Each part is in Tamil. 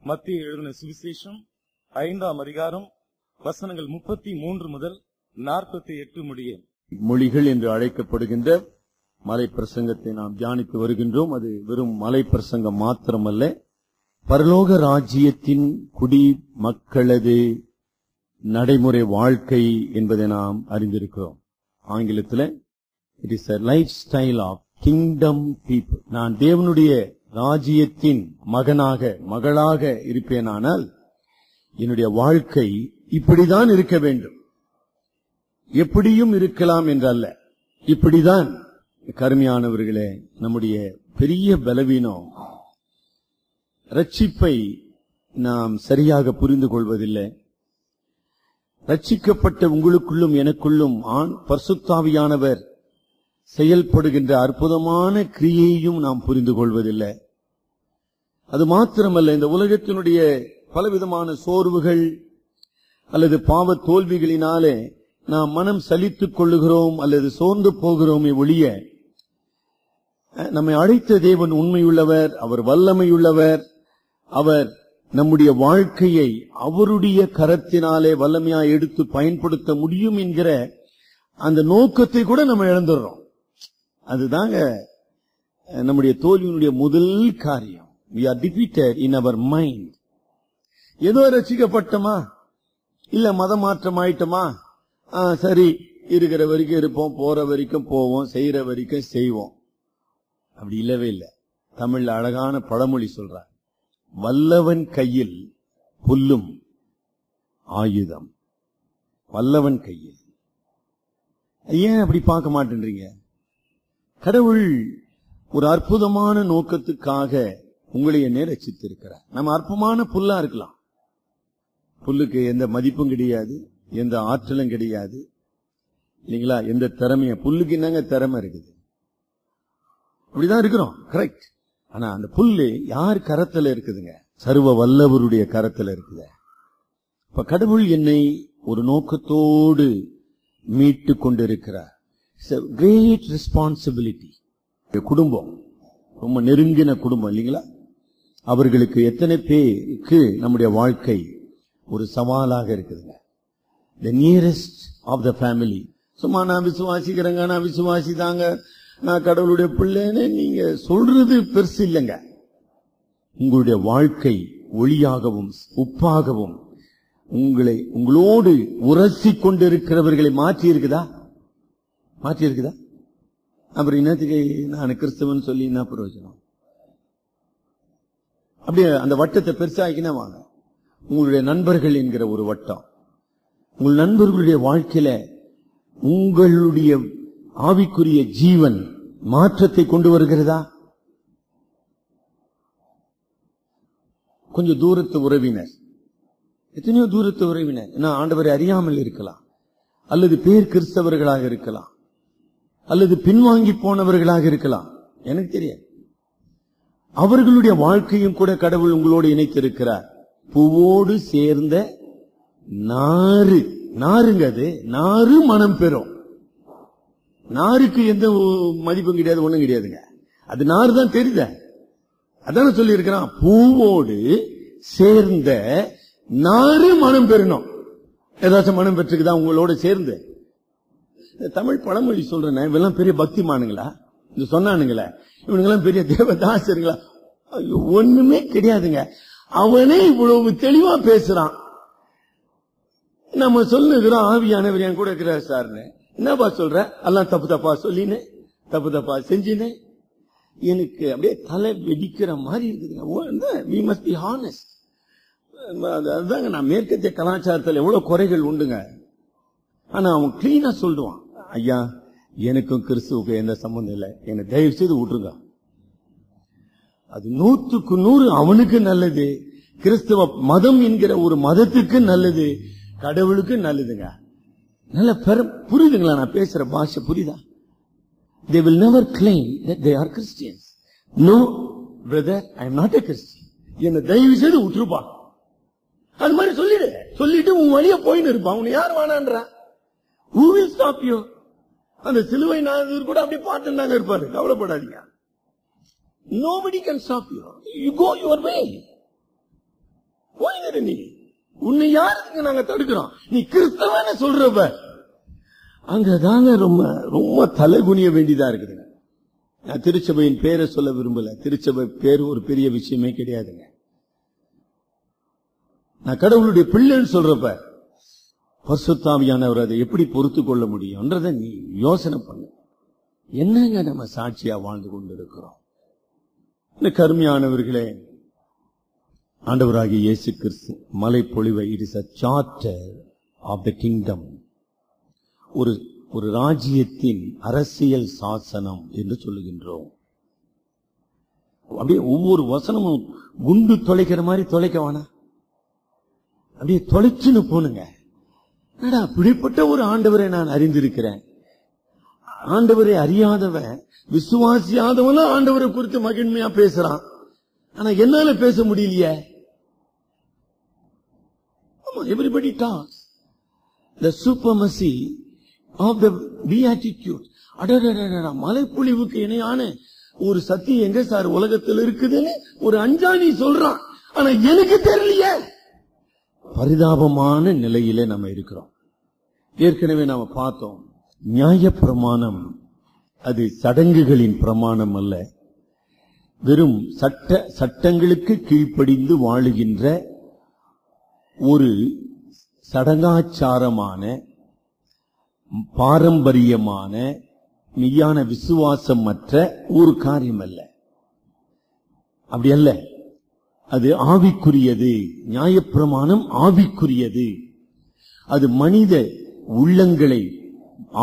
மத்திய எழுதின சுவிசேஷம் 5ஆம் அதிகாரம் வசனங்கள் 33 முதல் 48 முடிய. மொழிகள் என்று அழைக்கப்படுகின்ற மலை பிரசங்கத்தை நாம் தியானித்து வருகின்றோம். அது வெறும் மலை பிரசங்கம் மாத்திரமல்ல, பரலோக ராஜ்யத்தின் குடி மக்களது நடைமுறை வாழ்க்கை என்பதை நாம் அறிந்திருக்கிறோம். ஆங்கிலத்தில் it is a lifestyle of kingdom people. நான் தேவனுடைய ராஜ்யத்தின் மகனாக மகளாக இருப்பேனானால் என்னுடைய வாழ்க்கை இப்படிதான் இருக்க வேண்டும், எப்படியும் இருக்கலாம் என்றல்ல, இப்படிதான். கருமையானவர்களே, நம்முடைய பெரிய பலவீனம் ரட்சிப்பை நாம் சரியாக புரிந்து கொள்வதில்லை. ரட்சிக்கப்பட்ட உங்களுக்குள்ளும் எனக்குள்ளும் பரிசுத்தாவியானவர் செயல்படுகின்ற அற்புதமான கிரியையும் நாம் புரிந்து கொள்வதில்லை. அது மாத்திரமல்ல, இந்த உலகத்தினுடைய பலவிதமான சோர்வுகள் அல்லது பாவ தோல்விகளினாலே நாம் மனம் சலித்துக் கொள்ளுகிறோம் அல்லது சோர்ந்து போகிறோமே ஒழிய, நம்மை அழைத்த தேவன் உண்மையுள்ளவர், அவர் வல்லமையுள்ளவர், அவர் நம்முடைய வாழ்க்கையை அவருடைய கரத்தினாலே வல்லமையாய் எடுத்து பயன்படுத்த முடியும் என்கிற அந்த நோக்கத்தை கூட நம்ம இழந்துடுறோம். அதுதாங்க நம்முடைய தோல்வியினுடைய முதல் காரியம். We are defeated in our mind. ஏதோ ரசிக்கப்பட்டமா, இல்ல மதம் மாற்றம் ஆயிட்டமா, சரி இருக்கிற வரைக்கும் இருப்போம், போற வரைக்கும் போவோம், செய்யற வரைக்கும் செய்வோம். அப்படி இல்லவே இல்லை. தமிழ்ல அழகான பழமொழி சொல்றார், வல்லவன் கையில் புல்லும் ஆயுதம். வல்லவன் கையில். ஏன் அப்படி பார்க்க மாட்டேன்றீங்க? கடவுள் ஒரு அற்புதமான நோக்கத்துக்காக உங்களை என்ன ரட்சித்திருக்கிறார். நம்ம அற்புதமான புல்லா இருக்கலாம். புல்லுக்கு எந்த மதிப்பும் கிடையாது, எந்த ஆற்றலும் கிடையாது, இல்லைங்களா? எந்த திறமைய புல்லுக்கு என்னங்க திறமை இருக்குது? அப்படிதான் இருக்கிறோம், கரெக்ட். ஆனா அந்த புல்லு யார் கரத்துல இருக்குதுங்க? சர்வ வல்லவருடைய கரத்துல இருக்குது. இப்ப கடவுள் என்னை ஒரு நோக்கத்தோடு மீட்டு கொண்டிருக்கிறார். It's a great responsibility. குடும்பம் ரொம்ப நெருங்கின குடும்பம், இல்லைங்களா? அவர்களுக்கு எத்தனை பேருக்கு நம்முடைய வாழ்க்கை ஒரு சவாலாக இருக்குதுங்க. The nearest of the family. சும்மா நான் விசுவாசிக்கிறேங்க, நான் விசுவாசிதாங்க, நான் கடவுளுடைய பிள்ளைன்னு நீங்க சொல்றது பெருசு இல்லைங்க. உங்களுடைய வாழ்க்கை ஒளியாகவும் உப்பாகவும் உங்களோடு உரசி கொண்டிருக்கிறவர்களை மாற்றி இருக்குதா? மாற்றி இருக்குதா? அப்புறம் என்னத்துக்கு நான் கிறிஸ்தவன் சொல்லி என்ன பிரயோஜனம்? அப்படியே அந்த வட்டத்தை பெருசாக்கினா வாங்க. உங்களுடைய நண்பர்கள் என்கிற ஒரு வட்டம், உங்கள் நண்பர்களுடைய வாழ்க்கையில உங்களுடைய ஆவிக்குரிய ஜீவன் மாற்றத்தை கொண்டு வருகிறதா? கொஞ்சம் தூரத்து உறவினர், எத்தனையோ தூரத்து உறவினர், என்ன ஆண்டவரை அறியாமல் இருக்கலாம், அல்லது பேர் கிறிஸ்தவர்களாக இருக்கலாம், அல்லது பின்வாங்கி போனவர்களாக இருக்கலாம், எனக்கு தெரியாது. அவர்களுடைய வாழ்க்கையும் கூட கடவுள் உங்களோடு இணைத்திருக்கிறார். பூவோடு சேர்ந்த நாறு, நாருங்க, அது நாறு மனம் பெறும். நாருக்கு எந்த மதிப்பும் கிடையாது, ஒண்ணும் கிடையாதுங்க. அது நாறு தான் தெரியுத. அதான சொல்லி இருக்கிறான், பூவோடு சேர்ந்த நாறு மனம் பெறணும். ஏதாச்சும் மனம் பெற்றுக்குதா உங்களோட சேர்ந்து? தமிழ் பழமொழி சொல்றேன், இவெல்லாம் பெரிய பக்திமானுங்களா? இது சொன்னானுங்களா? இவனுங்கெல்லாம் பெரிய தேவதாசருங்களா? ஒண்ணுமே கிடையாதுங்க. அவனே இவ்வளவு தெளிவா பேசுறான். நம்ம சொல்லுகிறோம், ஆவியானவர் என் கூட இருக்கிறார் சார்னு. என்னப்பா சொல்ற? எல்லாம் தப்பு தப்பா சொல்லினே, தப்பு தப்பா செஞ்சினே, எனக்கு அப்படியே தலை வெடிக்கிற மாதிரி இருக்குதுங்க. we must be honest. அதுதாங்க, நான் மேற்கத்திய கலாச்சாரத்தில் எவ்வளவு குறைகள் உண்டுங்க. ஆனா அவன் கிளீனா சொல்லுவான், ஐயா எனக்கும் கிறிஸ்துவுக்கு எந்த சம்பந்தம் இல்லை, என்னை தயவு செய்து விட்டுருங்க. அது 100க்கு 100 அவனுக்கு நல்லது, கிறிஸ்துவ மதம் என்கிற ஒரு மதத்துக்கு நல்லது, கடவுளுக்கு நல்லதுங்க. நல்ல புரியுதுங்களா? நான் பேசுற பாஷை புரியுதா? They will never claim that they are Christians. No brother, I am not a Christian. என்னை தயவு செய்து விட்டுருப்பா. அது மாதிரி சொல்லிட்டு உன் வழிய போயின்னு இருப்பான். உன்னை யார் வேணான்றா? Who will stop you? அந்த சிலுவை நாயகர் கூட அப்படி பார்த்துட்டாங்க இருப்பாரு. கவலைப்படாதீங்க. Nobody can stop you. You go your way. பேசுற நீ? உன்னை யாருக்கு நாங்க தடுக்கிறோம்? நீ கிறிஸ்தவன்னு சொல்றப்ப அங்கதாங்க ரொம்ப ரொம்ப தலைகுனிய வேண்டியதா இருக்குதுங்க. நான் திருச்சபையின் பேரை சொல்ல விரும்பல. திருச்சபை பேர் ஒரு பெரிய விஷயமே கிடையாதுங்க. நான் கடவுளுடைய பிள்ளைன்னு சொல்றப்ப பரிசுத்த ஆவியானவர் அதை எப்படி பொறுத்து கொள்ள முடியும்ன்றத நீ யோசனை பண்ணு. என்னங்க நம்ம சாட்சியா வாழ்ந்து கொண்டிருக்கிறோம்? இந்த கருமையானவர்களே, ஆண்டவராகிய இயேசு கிறிஸ்து மலை பொழிவை it is a charter of the kingdom, ஒரு ராஜ்யத்தின் அரசியல் சாசனம் என்று சொல்லுகின்றோம். அப்படியே ஒவ்வொரு வசனமும் குண்டு தொலைக்கிற மாதிரி தொலைக்க வேணா, அப்படியே தொலைச்சுன்னு போனுங்க. அப்படிப்பட்ட ஒரு ஆண்டவரை நான் அறிந்திருக்கிறேன். ஆண்டவரை அறியாதவன், விசுவாசியாதவன ஆண்டவரை குறித்து மகிழ்மையா பேசுறான். ஆனா என்னால பேச முடியலையே. Everybody talks the supremacy of the beatitude. அடடடடா, மலைப்பொழிவுக்கு இணையான ஒரு சத்தியம் எங்க சார் உலகத்தில் இருக்குதுன்னு ஒரு அஞ்சானி சொல்றான். ஆனா எனக்கு தெரியலையே. பரிதாபமான நிலையிலே நம்ம இருக்கிறோம். ஏற்கனவே நாம பார்த்தோம், நியாய பிரமாணம் அது சடங்குகளின் பிரமாணம் அல்ல. வெறும் சட்டங்களுக்கு கீழ்ப்படிந்து வாழுகின்ற ஒரு சடங்காச்சாரமான பாரம்பரியமான மெய்யான விசுவாசம் மற்ற ஒரு காரியம் அல்ல. அப்படி அல்ல, அது ஆவிக்குரியது. நியாயப்பிரமாணம் ஆவிக்குரியது. அது மனித உள்ளங்களை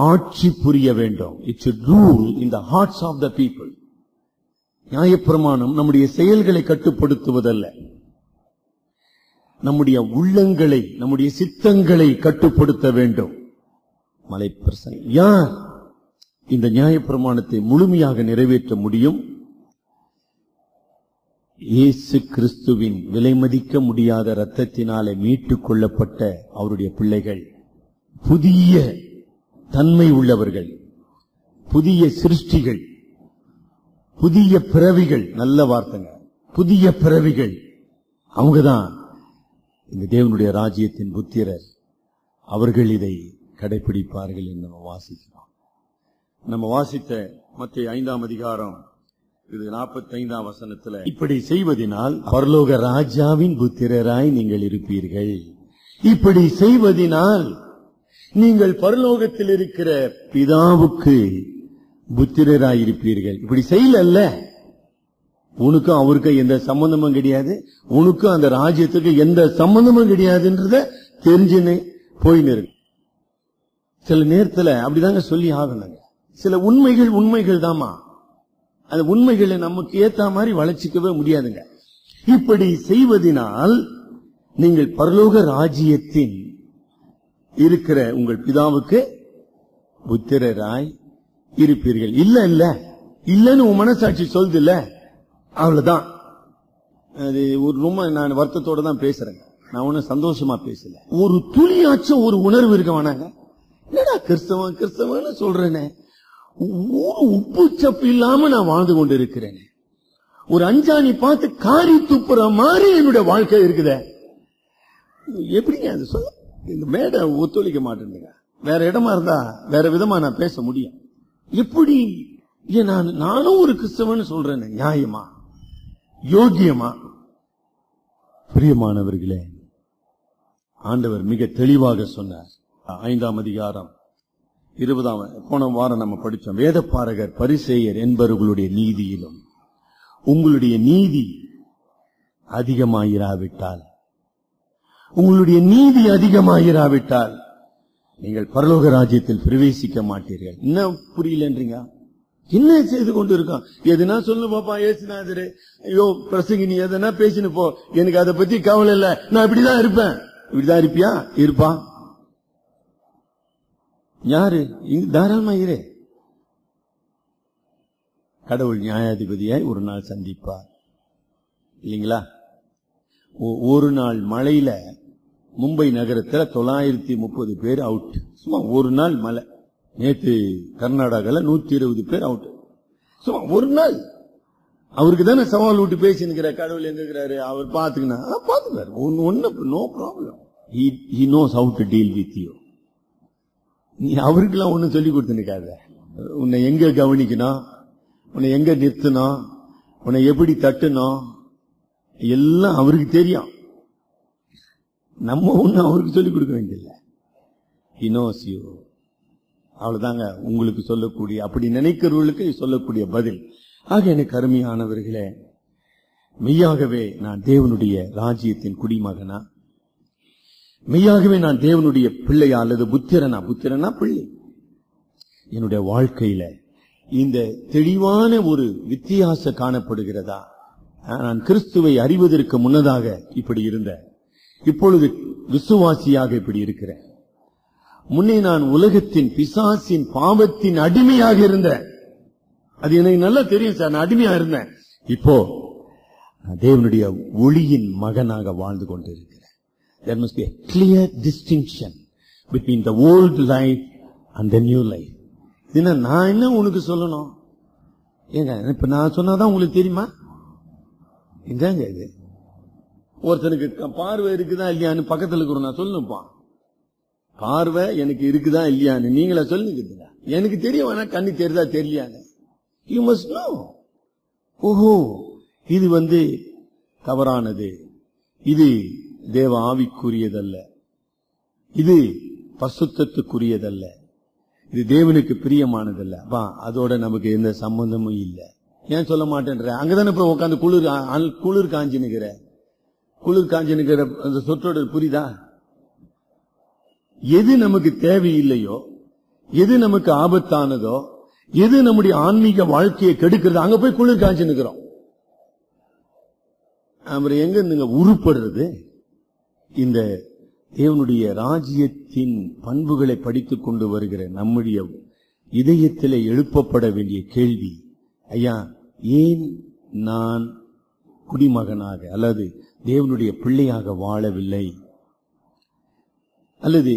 ஆட்சி புரிய வேண்டும். It should rule in the hearts of the people. நியாயப்பிரமாணம் நம்முடைய செயல்களை கட்டுப்படுத்துவதல்ல, நம்முடைய உள்ளங்களை, நம்முடைய சித்தங்களை கட்டுப்படுத்த வேண்டும். மலைப்பிரசனை யார் இந்த நியாயப்பிரமாணத்தை முழுமையாக நிறைவேற்ற முடியும்? இயேசு கிறிஸ்துவின் விலைமதிக்க முடியாத இரத்தத்தினாலே மீட்டுக் கொள்ளப்பட்ட அவருடைய பிள்ளைகள், புதிய தன்மை உள்ளவர்கள், புதிய சிருஷ்டிகள், புதிய பிறவிகள். நல்ல வார்த்தைங்க, புதிய பிறவிகள். அவங்கதான் இந்த தேவனுடைய ராஜ்யத்தின் புத்திரர். அவர்கள் இதை கடைபிடிப்பார்கள் என்று நம்ம வாசிக்கிறோம். நம்ம வாசித்த மத்தேயு 5ஆம் அதிகாரம் இது 45ஆம் வசனத்துல, இப்படி செய்வதினால் பரலோக ராஜாவின் புத்திரராய் நீங்கள் இருப்பீர்கள். இப்படி செய்வதினால் நீங்கள் பரலோகத்தில் இருக்கிற பிதாவுக்கு புத்திரராய் இருப்பீர்கள். இப்படி செய்யல, உனக்கும் அவருக்கும் எந்த சம்பந்தமும் கிடையாது, உனக்கும் அந்த ராஜ்யத்துக்கு எந்த சம்பந்தமும் கிடையாதுன்றத தெரிஞ்சுன்னு போயின்னு இருக்கு. சில நேரத்துல அப்படிதாங்க சொல்லி ஆகணுங்க. சில உண்மைகள் தாமா, அந்த உண்மைகளை நமக்கு ஏத்த மாதிரி வளர்ச்சிக்கவே முடியாதுங்க. இப்படி செய்வதனால் நீங்கள் பரலோக ராஜ்யத்தின் இருக்கிற உங்கள் பிதாவுக்கு புத்திரராய் இருப்பீர்கள். இல்லன்னு உன் மனசாட்சி சொல்லுது இல்ல, அவ்வளவுதான். அது ஒரு ரொம்ப நான் வருத்தத்தோட தான் பேசுறேங்க. நான் ஒன்னும் சந்தோஷமா பேசல. ஒரு துளியாச்சும் ஒரு உணர்வு இருக்க வேணாங்க. என்னடா கிறிஸ்தவன் சொல்றேனே, உப்பு சப்பு இல்லாம நான் வாழ்ந்து கொண்டு இருக்கிறேன். ஒரு அஞ்சாணி பார்த்து காரி துப்புற மாதிரி என்னுடைய வாழ்க்கை இருக்குதே. எப்படிங்க அது சொல்ல? இந்த மேடை ஒத்துழைக்க மாட்டேங்க. வேற இடமா இருந்தா வேற விதமா நான் பேச முடியும். எப்படி நானும் ஒரு கிறிஸ்தவன் சொல்றேன், நியாயமா, யோகியமா? பிரியமானவர்களே, ஆண்டவர் மிக தெளிவாக சொன்னார். 5ஆம் அதிகாரம் 20ஆம் போன வாரம் நம்ம படிச்சோம். வேதபாரகர் பரிசேயர் என்பவர்களுடைய நீதியிலும் உங்களுடைய நீதி அதிகமாயிராவிட்டால், உங்களுடைய நீதி அதிகமாயிராவிட்டால் நீங்கள் பரலோக ராஜ்யத்தில் பிரவேசிக்க மாட்டீர்கள். என்ன புரியலன்றீங்க? என்ன செய்து கொண்டு இருக்கோம்? எதுனா சொல்லு பாப்பா, ஏசுநாதரு, ஐயோ பிரசங்கி, எதனா பேசினு போ, எனக்கு அதை பத்தி கவலை இல்ல, நான் இப்படிதான் இருப்பேன். இப்படிதான் இருப்பியா? இருப்பா. யாரு இங்க தாராளமா இரு. கடவுள் நியாயாதிபதியாய் ஒரு நாள் சந்திப்பார் இல்லீங்களா? ஒரு நாள் மழையில மும்பை நகரத்துல 930 பேர் அவுட். சும்மா ஒரு நாள் மழை. நேற்று கர்நாடகால 120 பேர் அவுட். சும்மா ஒரு நாள். அவருக்கு தானே சவால் விட்டு பேசினுக்கிற கடவுள் எங்க இருக்கிறாரு, அவர் பாத்துக்கினா பாத்துக்காரு, ஒன்னு no problem. He knows how to deal with you. நீ அவருக்கெல்லாம் ஒன்னும் சொல்லி கொடுத்துருக்காத. உன்னை எங்க கவனிக்கணும், உன்னை எங்க நிறுத்தணும், உன்னை எப்படி தட்டணும் எல்லாம் அவருக்கு தெரியும். நம்ம ஒண்ணு அவருக்கு சொல்லிக் கொடுக்க வேண்டியதில்லை. He knows you. அவ்வளவுதாங்க உங்களுக்கு சொல்லக்கூடிய, அப்படி நினைக்கிறவர்களுக்கு சொல்லக்கூடிய பதில். ஆக எனக்கு அருமையானவர்களே, மெய்யாகவே நான் தேவனுடைய ராஜ்யத்தின் குடிமகனா, மெய்யாகவே நான் தேவனுடைய பிள்ளையா அல்லது புத்திரனா பிள்ளை? என்னுடைய வாழ்க்கையில இந்த தெளிவான ஒரு வித்தியாசம் காணப்படுகிறதா? நான் கிறிஸ்துவை அறிவதற்கு முன்னதாக இப்படி இருந்தேன், இப்பொழுது விசுவாசியாக இப்படி இருக்கிறேன். முன்னே நான் உலகத்தின் பிசாசின் பாவத்தின் அடிமையாக இருந்தேன். அது எனக்கு நல்லா தெரியும் சார், நான் அடிமையா இருந்தேன். இப்போ தேவனுடைய ஒளியின் மகனாக வாழ்ந்து கொண்டிருக்கிறேன். There must be a clear distinction between the old life and the new life. நான் என்ன உனக்கு சொல்லணும்? ஏங்க இப்ப நான் சொன்னாதான் உங்களுக்கு தெரியுமா? இதாங்க இது. ஒருத்தனுக்கு பார்வை இருக்குதா இல்லையான்னு பக்கத்துல இருக்கிறோம், நான் சொல்லணும்ப்பா. பார்வை எனக்கு இருக்குதா இல்லையான்னு நீங்களா சொல்லுங்க. எனக்கு தெரியும், வேணா கண்ணு தெரியுதா தெரியலையான்னு. You must know. ஓஹோ, இது தவறானது, இது தேவ ஆவிக்குரியதல்ல, இது பசுத்தத்துக்குரியதல்ல, இது தேவனுக்கு பிரியமானதல்ல. அதோட நமக்கு எந்த சம்பந்தமும் இல்லை. ஏன் சொல்ல மாட்டேன்ற? அங்கதானே இப்ப உட்காந்து குளிர் காஞ்சி நிக்கிற அந்த சொற்றோட புரியுதா? எது நமக்கு தேவையில்லையோ, எது நமக்கு ஆபத்தானதோ, எது நம்முடைய ஆன்மீக வாழ்க்கையை கெடுக்கிறது, அங்க போய் குளிர் காஞ்சி நிக்கிறோம். அப்புறம் எங்க நீங்க உருப்படுறது? இந்த தேவனுடைய ராஜ்யத்தின் பண்புகளை படித்துக் கொண்டு வருகிற நம்முடைய இதயத்திலே எழுப்பப்பட வேண்டிய கேள்வி, ஐயா, ஏன் நான் குடிமகனாக அல்லது தேவனுடைய பிள்ளையாக வாழவில்லை? அல்லது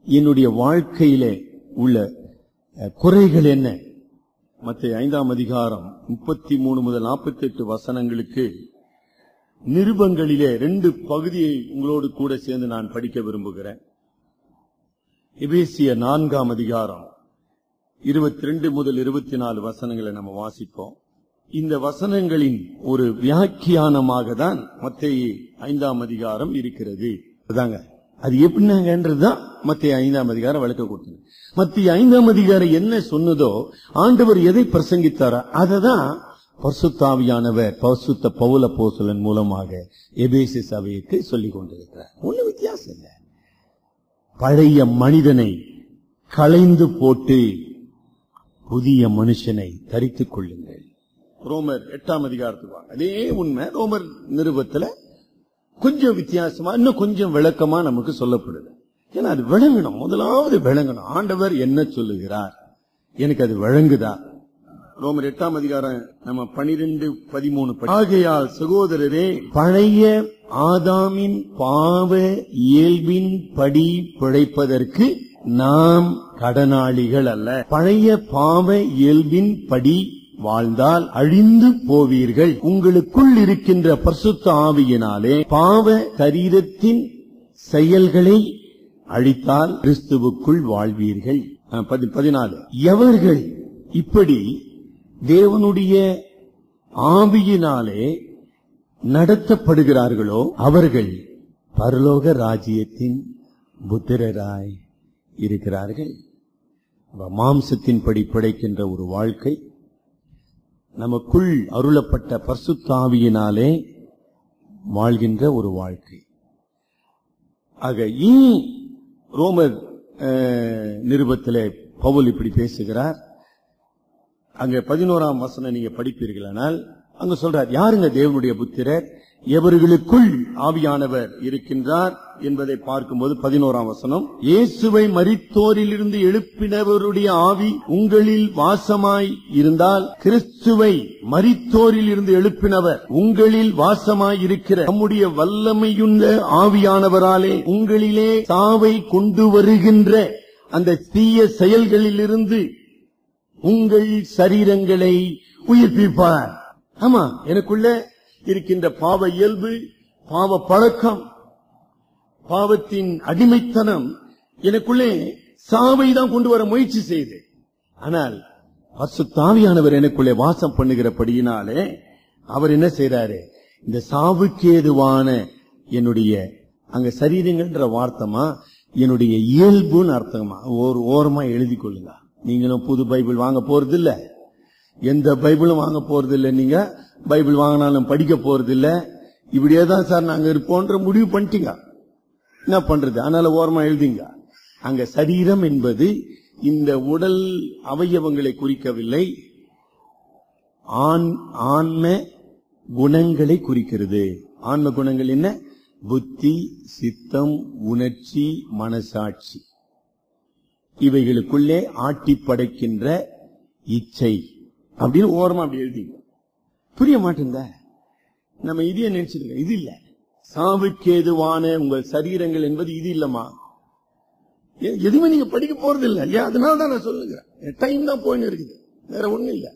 என்னுடைய வாழ்க்கையிலே உள்ள குறைகள் என்ன? மத்தேயு 5ஆம் அதிகாரம் 33 முதல் 48 வசனங்களுக்கு நிருபங்களிலே 2 பகுதியை உங்களோடு கூட சேர்ந்து நான் படிக்க விரும்புகிறேன். எபேசியர் 4ஆம் அதிகாரம் 22 முதல் 24 வசனங்களை நம்ம வாசிப்போம். இந்த வசனங்களின் ஒரு வியாக்கியானமாக தான் மத்தேயு 5ஆம் அதிகாரம் இருக்கிறது. அதாங்க அது எப்படின்னாங்கன்றதுதான் மத்தேயு 5ஆம் அதிகாரம் விளக்க கொடுத்தது. மத்தேயு 5ஆம் அதிகாரம் என்ன சொன்னதோ, ஆண்டவர் எதை பிரசங்கித்தாரோ அததான் பரிசுத்தாவியானவர் பரிசுத்த பவுல் அப்போஸ்தலன் மூலமாக எபேசு சபைக்கு சொல்லிக் கொண்டிருக்கிறார். ஒன்னும் வித்தியாசம் இல்லை. பழைய மனிதனை களைந்து போட்டு புதிய மனுஷனை தரித்துக் கொள்ளுங்கள். ரோமர் 8ஆம் அதிகாரத்துக்கு அதே உண்மை ரோமர் நிருபத்துல கொஞ்சம் வித்தியாசமா, இன்னும் கொஞ்சம் விளக்கமா நமக்கு சொல்லப்படுது. ஏன்னா அது விளங்கணும், முதலாவது விளங்கணும். ஆண்டவர் என்ன சொல்லுகிறார், எனக்கு அது விளங்குதா? ரோமர் 8ஆம் அதிகாரம் நம்ம 12-13. ஆகையால் சகோதரரே, பழைய ஆதாமின் பாவ இயல்பின் படி பிழைப்பதற்கு நாம் கடனாளிகள் அல்ல. பழைய பாவ இயல்பின் படி வாழ்ந்தால் அழிந்து போவீர்கள். உங்களுக்குள் இருக்கின்ற பரிசுத்த ஆவியினாலே பாவ சரீரத்தின் செயல்களை அழித்தால் கிறிஸ்துவுக்குள் வாழ்வீர்கள். 14. எவர்கள் இப்படி தேவனுடைய ஆவியினாலே நடத்தப்படுகிறார்களோ அவர்கள் பரலோக ராஜ்யத்தின் புத்திரராய் இருக்கிறார்கள். மாம்சத்தின்படி பிழைக்கின்ற ஒரு வாழ்க்கை, நமக்குள் அருளப்பட்ட பரிசுத்த ஆவியினாலே வாழ்கின்ற ஒரு வாழ்க்கை. ஆக இனி ரோமர் நிருபத்திலே பவுல் இப்படி பேசுகிறார். அங்க 11ஆம் வசனம் நீங்க படிப்பீர்களானால் அங்க சொல்றார், யாருங்க தேவனுடைய புத்திரர்? எவர்களுக்குள் ஆவியானவர் இருக்கின்றார் என்பதை பார்க்கும்போது 11ஆம் வசனம், இயேசுவை மரித்தோரிலிருந்து எழுப்பினவருடைய ஆவி உங்களில் வாசமாய் இருந்தால், கிறிஸ்துவை மரித்தோரில் இருந்து எழுப்பினவர் உங்களில் வாசமாய் இருக்கிற நம்முடைய வல்லமையுள்ள ஆவியானவராலே உங்களிலே சாவை கொண்டு வருகின்ற அந்த தீய செயல்களிலிருந்து உங்கள் சரீரங்களை உயிர்ப்பிப்பார். ஆமா, எனக்குள்ள இருக்கின்ற பாவ இயல்பு, பாவ பழக்கம், பாவத்தின் அடிமைத்தனம் எனக்குள்ளே சாவை தான் கொண்டு வர முயற்சி செய்து. ஆனால் பரிசுத்த ஆவியானவர் எனக்குள்ளே வாசம் பண்ணுகிறபடியினாலே அவர் என்ன செய்றாரு, இந்த சாவுக்கு ஏதுவான என்னுடைய, அங்க சரீரங்கள்ன்ற வார்த்தமா என்னுடைய இயல்புன்னு அர்த்தமா ஒரு ஓரமா எழுதி கொள்ளுங்க. நீங்களும் புது பைபிள் வாங்க போறது இல்ல, எந்த பைபிளும் வாங்க போறது இல்ல, நீங்க பைபிள் வாங்கினாலும் படிக்க போறது இல்ல. இப்படியேதான் சார் நாங்க இருப்போன்ற முடிவு பண்ணிட்டீங்க, என்ன பண்றது? அதனால ஓரமா எழுதிங்க. அங்க சரீரம் என்பது இந்த உடல் அவயவங்களை குறிக்கவில்லை, ஆன்ம குணங்களை குறிக்கிறது. ஆன்ம குணங்கள் என்ன? புத்தி, சித்தம், உணர்ச்சி, மனசாட்சி, இவைகளுக்குள்ளே ஆட்டி படைக்கின்ற இச்சை அப்படின்னு ஓரமா அப்படி எழுதி. புரிய மாட்டேங்க. நம்ம இதையே நினைச்சிருக்க, இது இல்ல. சாவுக்கேதுவான உங்கள் சரீரங்கள் என்பது இது இல்லமா. எதுவுமே நீங்க படிக்க போறது இல்ல இல்லையா? அதனாலதான் நான் சொல்லுகிறேன், டைம் தான் போயின்னு இருக்குது, வேற ஒண்ணும் இல்ல.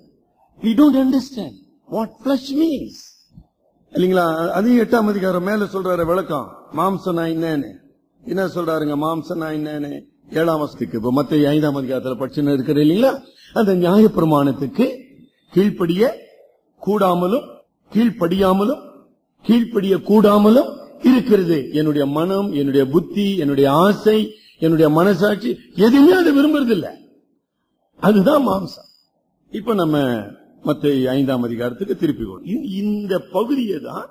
We don't understand what flesh means. இல்லீங்களா? அதையும் 8ஆம் அதிகாரம் மேல சொல்றாரு விளக்கம். மாம்சனா என்னன்னு என்ன சொல்றாருங்க? மாம்சனா என்னன்னு 7ஆம் வசனத்துக்கு இப்ப மத்தேயு 5ஆம் அதிகாரத்துல படிச்சுன்னு இருக்கிற இல்லீங்களா? அந்த நியாயப்பிரமாணத்துக்கு கீழ்ப்படிய கூடாமலும் கீழ்ப்படியாமலும் கீழ்ப்படிய கூடாமலும் இருக்கிறது என்னுடைய மனம், என்னுடைய புத்தி, என்னுடைய ஆசை, என்னுடைய மனசாட்சி, எதுவுமே அதை விரும்புறது இல்ல. அதுதான் மாம்சம். இப்ப நம்ம மத்தேயு 5ஆம் அதிகாரத்துக்கு திருப்பி இந்த பகுதியை தான்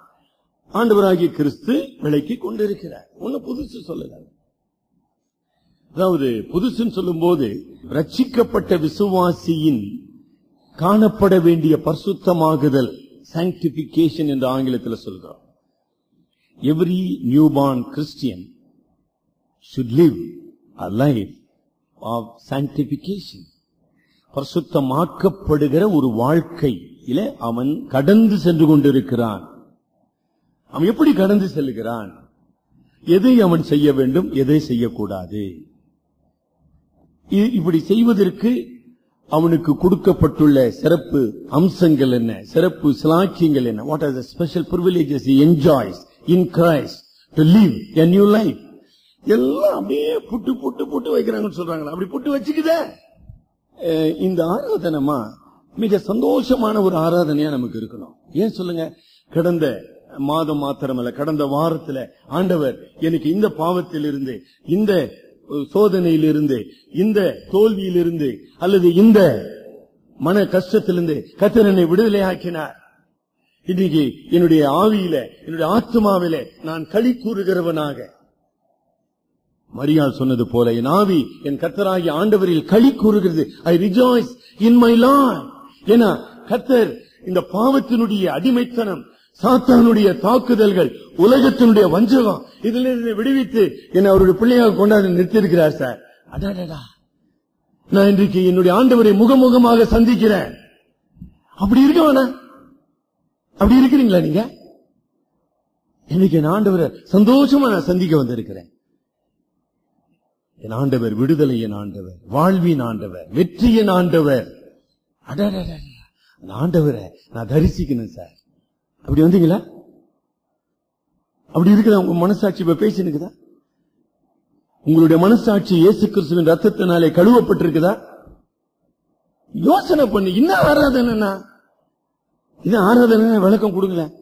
ஆண்டவராகிய கிறிஸ்து விலக்கி கொண்டிருக்கிறார். ஒண்ணு புதுசு சொல்லல. அதாவது புதுசுன்னு சொல்லும் போது ரட்சிக்கப்பட்ட விசுவாசியின் காணப்பட வேண்டிய பரிசுத்தமாகுதல், sanctification என்று ஆங்கிலத்தில் சொல்கிறோம். Every newborn Christian should live a life of sanctification. பரிசுத்தமாக்கப்படுகிற ஒரு வாழ்க்கையில அவன் கடந்து சென்று கொண்டிருக்கிறான். அவன் எப்படி கடந்து செல்கிறான்? எதை அவன் செய்ய வேண்டும், எதை செய்யக்கூடாது, இப்படி செய்வதற்கு அவனுக்கு கொடுக்கப்பட்டுள்ள சிறப்பு அம்சங்கள் என்ன, சிறப்பு சிலாக்கியங்கள் என்ன, what are the special privileges he enjoys in Christ to live a new life. எல்லாம் அப்படியே புட்டு புட்டு புட்டு வைக்கிறாங்கன்னு சொல்றாங்க. அப்படி புட்டு வச்சுக்குதே. இந்த ஆராதனமா மிக சந்தோஷமான ஒரு ஆராதனையா நமக்கு இருக்கணும். ஏன் சொல்லுங்க? கடந்த மாதம் மாத்திரமல்ல, கடந்த வாரத்துல ஆண்டவர் எனக்கு இந்த பாவத்திலிருந்து, இந்த சோதனையிலிருந்து, இந்த தோல்வியிலிருந்து, அல்லது இந்த மன கஷ்டத்திலிருந்து கர்த்தர் என்னை விடுதலை ஆக்கினார். இன்னைக்கு என்னுடைய ஆவியில, என்னுடைய ஆத்மாவில நான் களி கூறுகிறவனாக, மரியாள் சொன்னது போல என் ஆவி என் கர்த்தராகிய ஆண்டவரில் களி கூறுகிறது. I rejoice in my Lord. ஏன்னா கர்த்தர் இந்த பாவத்தினுடைய அடிமைத்தனம், சாத்தானுடைய தாக்குதல்கள், உலகத்தினுடைய வஞ்சகம், இதிலிருந்து விடுவித்து என்னை அவருடைய பிள்ளையாக கொண்டாடி நிறுத்தியிருக்கிறார் சார். அடாடா, நான் இன்றைக்கு என்னுடைய ஆண்டவரை முகமுகமாக சந்திக்கிறேன். அப்படி இருக்க வேணா? அப்படி இருக்கிறீங்களா நீங்க? இன்னைக்கு என் ஆண்டவரை சந்தோஷமா நான் சந்திக்க வந்திருக்கிறேன். என் ஆண்டவர் விடுதலை, என் ஆண்டவர் வாழ்வின் ஆண்டவர், வெற்றியின் ஆண்டவர். அடாடா, அந்த ஆண்டவரை நான் தரிசிக்கணும் சார். அப்படி வந்தீங்களா? அப்படி இருக்குதா? உங்க மனசாட்சி இப்ப பேசினுக்குதா? உங்களுடைய மனசாட்சி இயேசு கிறிஸ்துவின் ரத்தத்தினாலே கழுவப்பட்டிருக்குதா? யோசனை பண்ணி, என்ன ஆராதனைனா? இது ஆராதனை விளக்கம் கொடுங்களேன்.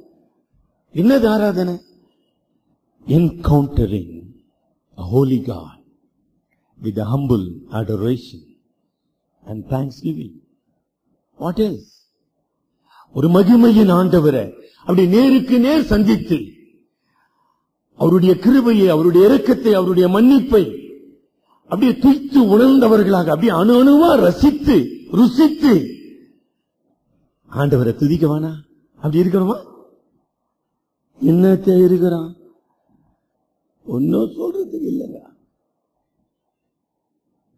என்னது ஆராதனை? Encountering a holy God with a humble adoration and thanksgiving. What else? ஒரு மகிமையின் ஆண்டவரை அப்படி நேருக்கு நேர் சந்தித்து அவருடைய கிருபையை, அவருடைய இரக்கத்தை, அவருடைய மன்னிப்பை அப்படியே துய்த்து உணர்ந்தவர்களாக அப்படியே அணு அணுவா ரசித்து ருசித்து ஆண்டவரை துதிக்கவானா? அப்படி இருக்கணுமா? என்னத்தை இருக்கிறான்? ஒன்னும் சொல்றதுக்கு இல்லைங்க.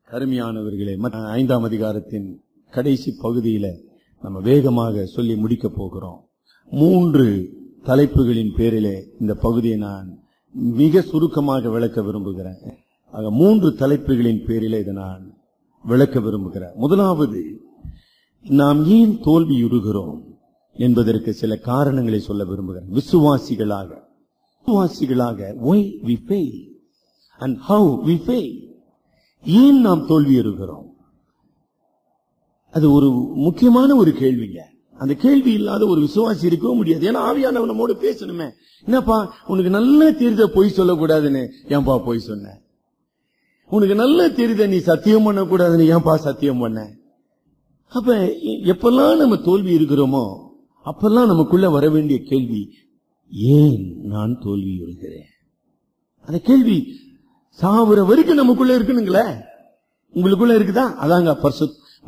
கருமையானவர்களே, 5ஆம் அதிகாரத்தின் கடைசி பகுதியில நம்ம வேகமாக சொல்லி முடிக்க போகிறோம். 3 தலைப்புகளின் பேரிலே இந்த பகுதியை நான் மிக சுருக்கமாக விளக்க விரும்புகிறேன். 3 தலைப்புகளின் பேரிலே இதை நான் விளக்க விரும்புகிறேன். முதலாவது, நாம் ஏன் தோல்வியுறுகிறோம் என்பதற்கு சில காரணங்களை சொல்ல விரும்புகிறேன். விசுவாசிகளாக why we fail and how we fail, ஏன் நாம் தோல்வியுறுகிறோம்? அது ஒரு முக்கியமான ஒரு கேள்விங்க. அந்த கேள்வி இல்லாத ஒரு விசுவாசி இருக்கவும் முடியாது. ஏன்னா ஆவியானவர் நம்மோடு பேசணுமே. என்னப்பா உனக்கு நல்ல தெரியுத பொய் சொல்லக்கூடாதுன்னு ஏன்பா பொய் சொன்ன? உனக்கு நல்ல தெரியுத நீ சத்தியம் பண்ணக்கூடாதுன்னு ஏன்பா சத்தியம் பண்ண? அப்ப எப்பெல்லாம் நம்ம தோல்வி இருக்கிறோமோ அப்பெல்லாம் நமக்குள்ள வர வேண்டிய கேள்வி, ஏன் நான் தோல்வியுறுகிறேன்? அந்த கேள்வி சாவுற வரைக்கும் நமக்குள்ள இருக்குனுங்களே. உங்களுக்குள்ள இருக்குதா? அதாங்க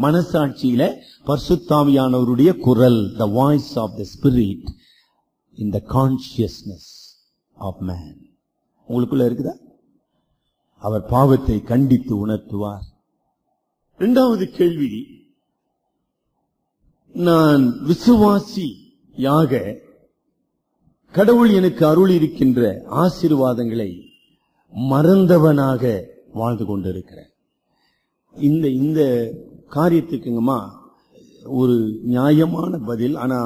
மனசாட்சியில பரிசுத்தாவியானவருடைய குரல், the voice of the spirit in the consciousness of man. உங்களுக்குள்ள இருக்குதா? அவர் பாவத்தை கண்டித்து உணர்த்துவார். இரண்டாவது கேள்வி, நான் விசுவாசியாக கடவுள் எனக்கு அருள் இருக்கின்ற ஆசீர்வாதங்களை மறந்தவனாக வாழ்ந்து கொண்டிருக்கிறேன். இந்த காரியத்துக்குங்கம்மா ஒரு நியாயமான பதில். ஆனா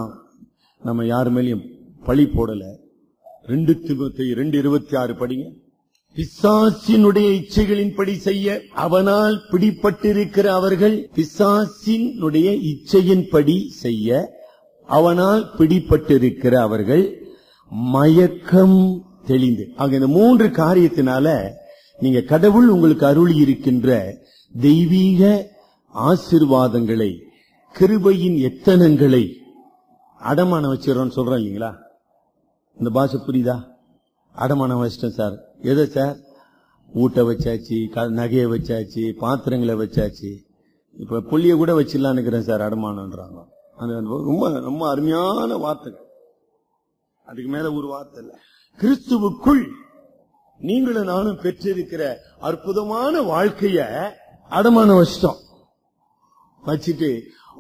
நம்ம யாரு மேலயும் பழி போடல. 2 தீமோத்தேயு 2:26 படிங்க. பிசாசினுடைய இச்சைகளின்படி செய்ய அவனால் பிடிபட்டிருக்கிற அவர்கள், பிசாசினுடைய இச்சையின்படி செய்ய அவனால் பிடிபட்டிருக்கிற அவர்கள் மயக்கம் தெளிந்து. ஆக இந்த 3 காரியத்தினால நீங்க கடவுள் உங்களுக்கு அருளி இருக்கின்ற தெய்வீக ஆசீர்வாதங்களை, கிருபையின் எத்தனங்களை அடமான வச்சிடறோம்னு சொல்றோம் இல்லீங்களா? இந்த பாஷை புரியுதா? அடமான வச்சிட்டேன் சார். எதை சார்? ஊட்ட வச்சாச்சு, நகையை வச்சாச்சு, பாத்திரங்களை வச்சாச்சு, இப்ப புள்ளிய கூட வச்சிடலாம் நினைக்கிறேன் சார் அடமானன்றாங்க. ரொம்ப ரொம்ப அருமையான வார்த்தைகள். அதுக்கு மேல ஒரு வார்த்தை இல்ல. கிறிஸ்துவுக்குள் நீங்களும் நானும் பெற்றிருக்கிற அற்புதமான வாழ்க்கைய அடமான வச்சிட்டோம். வச்சுட்டு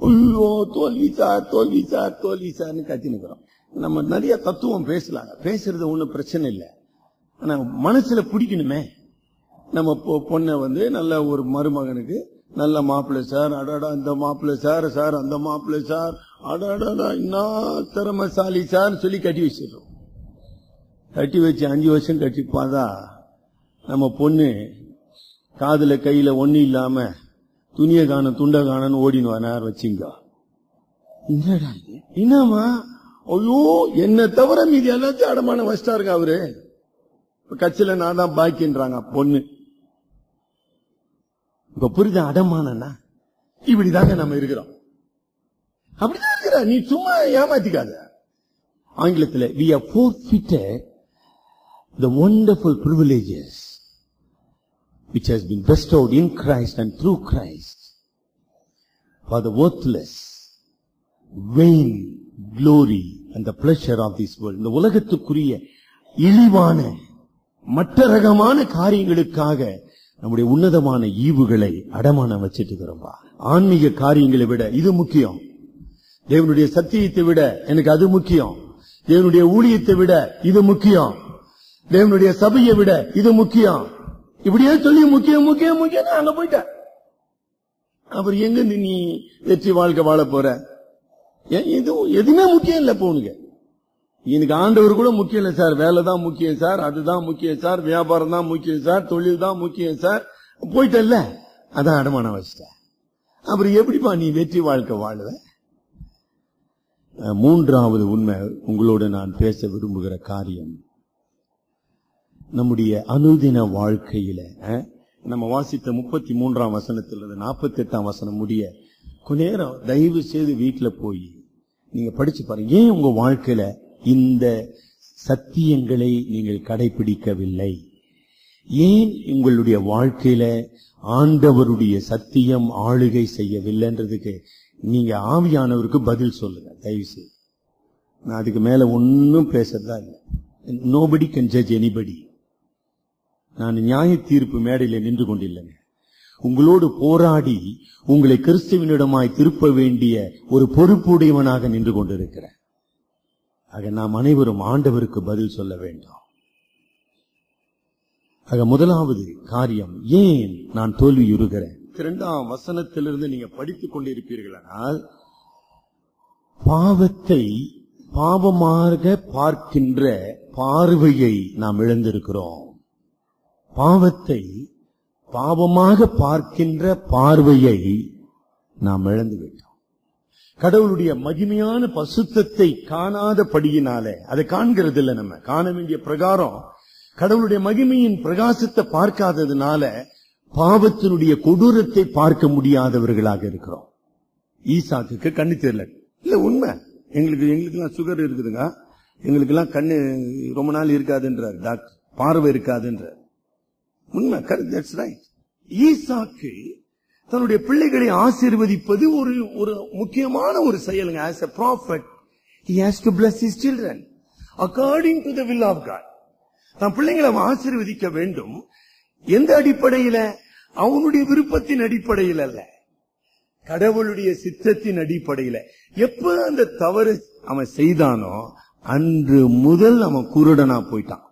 ஐயோ தோல்வி சார் தோல்வி சார் தோல்வி சார்னு கத்தினுக்கிறோம். நம்ம நிறைய தத்துவம் பேசலாங்க, பேசுறது ஒண்ணும் பிரச்சனை இல்லை. ஆனா மனசுல பிடிக்கணுமே. நம்ம பொண்ணை நல்ல ஒரு மருமகனுக்கு நல்ல மாப்பிள்ளை சார், அடாடா இந்த மாப்பிள்ளை சார், சார் அந்த மாப்பிள்ளை சார், அடாடா இன்னும் திறமசாலி சார் சொல்லி கட்டி வச்சிடறோம். கட்டி வச்சு 5 வருஷம் கட்டிப்பாதா நம்ம பொண்ணு காதுல கையில ஒண்ணு இல்லாம துணிய காணும் துண்ட காணும் ஓடினுவார் வச்சுங்க. என்னமா ஐயோ என்ன தவிர மீதி எல்லாத்தையும் அடமான வச்சிட்டாருங்க அவரு. கட்சியில நான் தான் பாக்கின்றாங்க பொண்ணு. இப்ப புரியுதா? அடமானன்னா இப்படிதாங்க நம்ம இருக்கிறோம். அப்படிதான் இருக்கிற. நீ சும்மா ஏமாத்திக்காத. ஆங்கிலத்தில் we have forfeited the wonderful privileges which has been bestowed in Christ and through Christ for the worthless, vain glory and the pleasure of this world. இந்த உலகத்துக்குரிய இழிவான மற்ற ரகமான காரியங்களுக்காக நம்முடைய உன்னதமான ஈவுகளை அடமானம் வச்சிட்டு இருக்கிறோம். ஆன்மீக காரியங்களை விட இது முக்கியம். தேவனுடைய சத்தியத்தை விட எனக்கு அது முக்கியம். தேவனுடைய ஊழியத்தை விட இது முக்கியம். தேவனுடைய சபையை விட இது முக்கியம். இப்படியே சொல்லி முக்கியம் முக்கியம் முக்கியம் அங்க போயிட்ட. அப்புறம் எங்க நீ வெற்றி வாழ்க்கை வாழ போற? எதுவுமே முக்கியம் இல்ல. போனுங்க எனக்கு ஆண்டவர் கூட முக்கியம் இல்ல சார், வேலை தான் முக்கியம் சார், அதுதான் முக்கியம் சார், வியாபாரம் தான் முக்கியம் சார், தொழில் தான் முக்கியம் சார், போயிட்டல்ல அதான் அடமானம் வச்சிட்ட. அப்புறம் எப்படிப்பா நீ வெற்றி வாழ்க்கை வாழுவ? மூன்றாவது உண்மை உங்களோட நான் பேச விரும்புகிற காரியம், நம்முடைய அனுதின வாழ்க்கையில நம்ம வாசித்த 33ஆம் வசனத்திலிருந்து 48ஆம் வசனம் முடிய கொஞ்ச நேரம் தயவு செய்து வீட்டுல போய் நீங்க படிச்சு பாருங்க. ஏன் உங்க வாழ்க்கையில இந்த சத்தியங்களை நீங்கள் கடைபிடிக்கவில்லை? ஏன் உங்களுடைய வாழ்க்கையில ஆண்டவருடைய சத்தியம் ஆளுகை செய்யவில்லைன்றதுக்கு நீங்க ஆவியானவருக்கு பதில் சொல்லுங்க தயவு செய்து. நான் அதுக்கு மேல ஒன்னும் பேசுறதா இல்லை. Nobody can judge anybody. நான் நியாய தீர்ப்பு மேடையில் நின்று கொண்டில்லைங்க. உங்களோடு போராடி உங்களை கிறிஸ்துவனிடமாய் திருப்ப வேண்டிய ஒரு பொறுப்புடையவனாக நின்று கொண்டிருக்கிறேன். ஆக நாம் அனைவரும் ஆண்டவருக்கு பதில் சொல்ல வேண்டும். ஆக முதலாவது காரியம், ஏன் நான் தோல்வியுறுகிறேன்? 2ஆம் வசனத்திலிருந்து நீங்க படித்துக் கொண்டிருப்பீர்களானால் பாவத்தை பாவமாக பார்க்கின்ற பார்வையை நாம் இழந்திருக்கிறோம். பாவத்தை பாவமாக பார்க்கின்ற பார்வையை நாம் இழந்துவிட்டோம். கடவுளுடைய மகிமையான பசுத்தத்தை காணாதபடியினாலே, அதை காண்கிறது இல்லை, நம்ம காண வேண்டிய பிரகாரம் கடவுளுடைய மகிமையின் பிரகாசத்தை பார்க்காததுனால பாவத்தினுடைய கொடூரத்தை பார்க்க முடியாதவர்களாக இருக்கிறோம். ஈசாக்குக்கு கண்ணு தெரியல. இல்ல உண்மை. எங்களுக்கெல்லாம் சுகர் இருக்குதுங்க, எங்களுக்கெல்லாம் கண்ணு ரொம்ப நாள் இருக்காதுன்றார் டாக்டர், பார்வை இருக்காதுன்றார். உண்மை. That's right. ஈசாக்கு தன்னுடைய பிள்ளைகளை ஆசீர்வதிப்பது ஒரு முக்கியமான ஒரு செயலுங்க. as a prophet he has to bless his children according to the will of God. தன் பிள்ளைகளை ஆசீர்வதிக்க வேண்டும். எந்த அடிப்படையில? அவனுடைய விருப்பத்தின் அடிப்படையில் அல்ல, கடவுளுடைய சித்தத்தின் அடிப்படையில. எப்ப அந்த தவறு அவன் செய்தானோ அன்று முதல் அவன் குருடனா போயிட்டான்.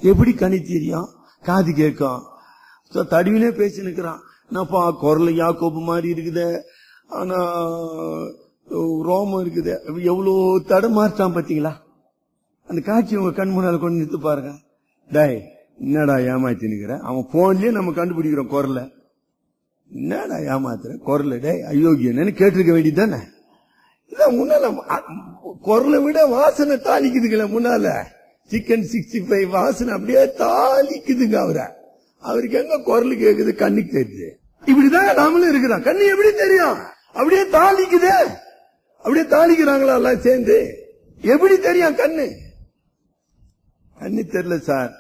எப்படி கனி தெரியும்? காது கேட்கும், தடிவினே பேசி நிற்கிறான். என்னப்பா குரல் யாக்கோபு மாதிரி இருக்குது, ஆனா ரோமம் இருக்குது. எவ்வளவு தடமாற்றான் பாத்தீங்களா? அந்த காட்சி உங்க கண் முன்னால கொண்டு நிறுத்து பாருங்க. டேய் என்னடா ஏமாத்தி நிக்கிற? அவன் போன்லயே நம்ம கண்டுபிடிக்கிறோம் குரல. என்னடா ஏமாத்துற குரல? டே அயோக்கியன்னு கேட்டிருக்க வேண்டியதானே? முன்னால குரலை விட வாசனை தாளிக்குதுங்களா? முன்னால சிக்கன் 65 வாசனை அப்படியே தாளிக்குதுங்க. அவருக்கு எங்க குரல் கேக்குது? கண்ணுக்கு தெரியுது. இப்படிதான் நாமளும் இருக்கிறோம். கண்ணு எப்படி தெரியும்? அப்படியே தாளிக்குது. அப்படியே தாளிக்கிறாங்களா எல்லாம் சேர்ந்து? எப்படி தெரியும் கண்ணு? கண்ணு தெரியல சார்.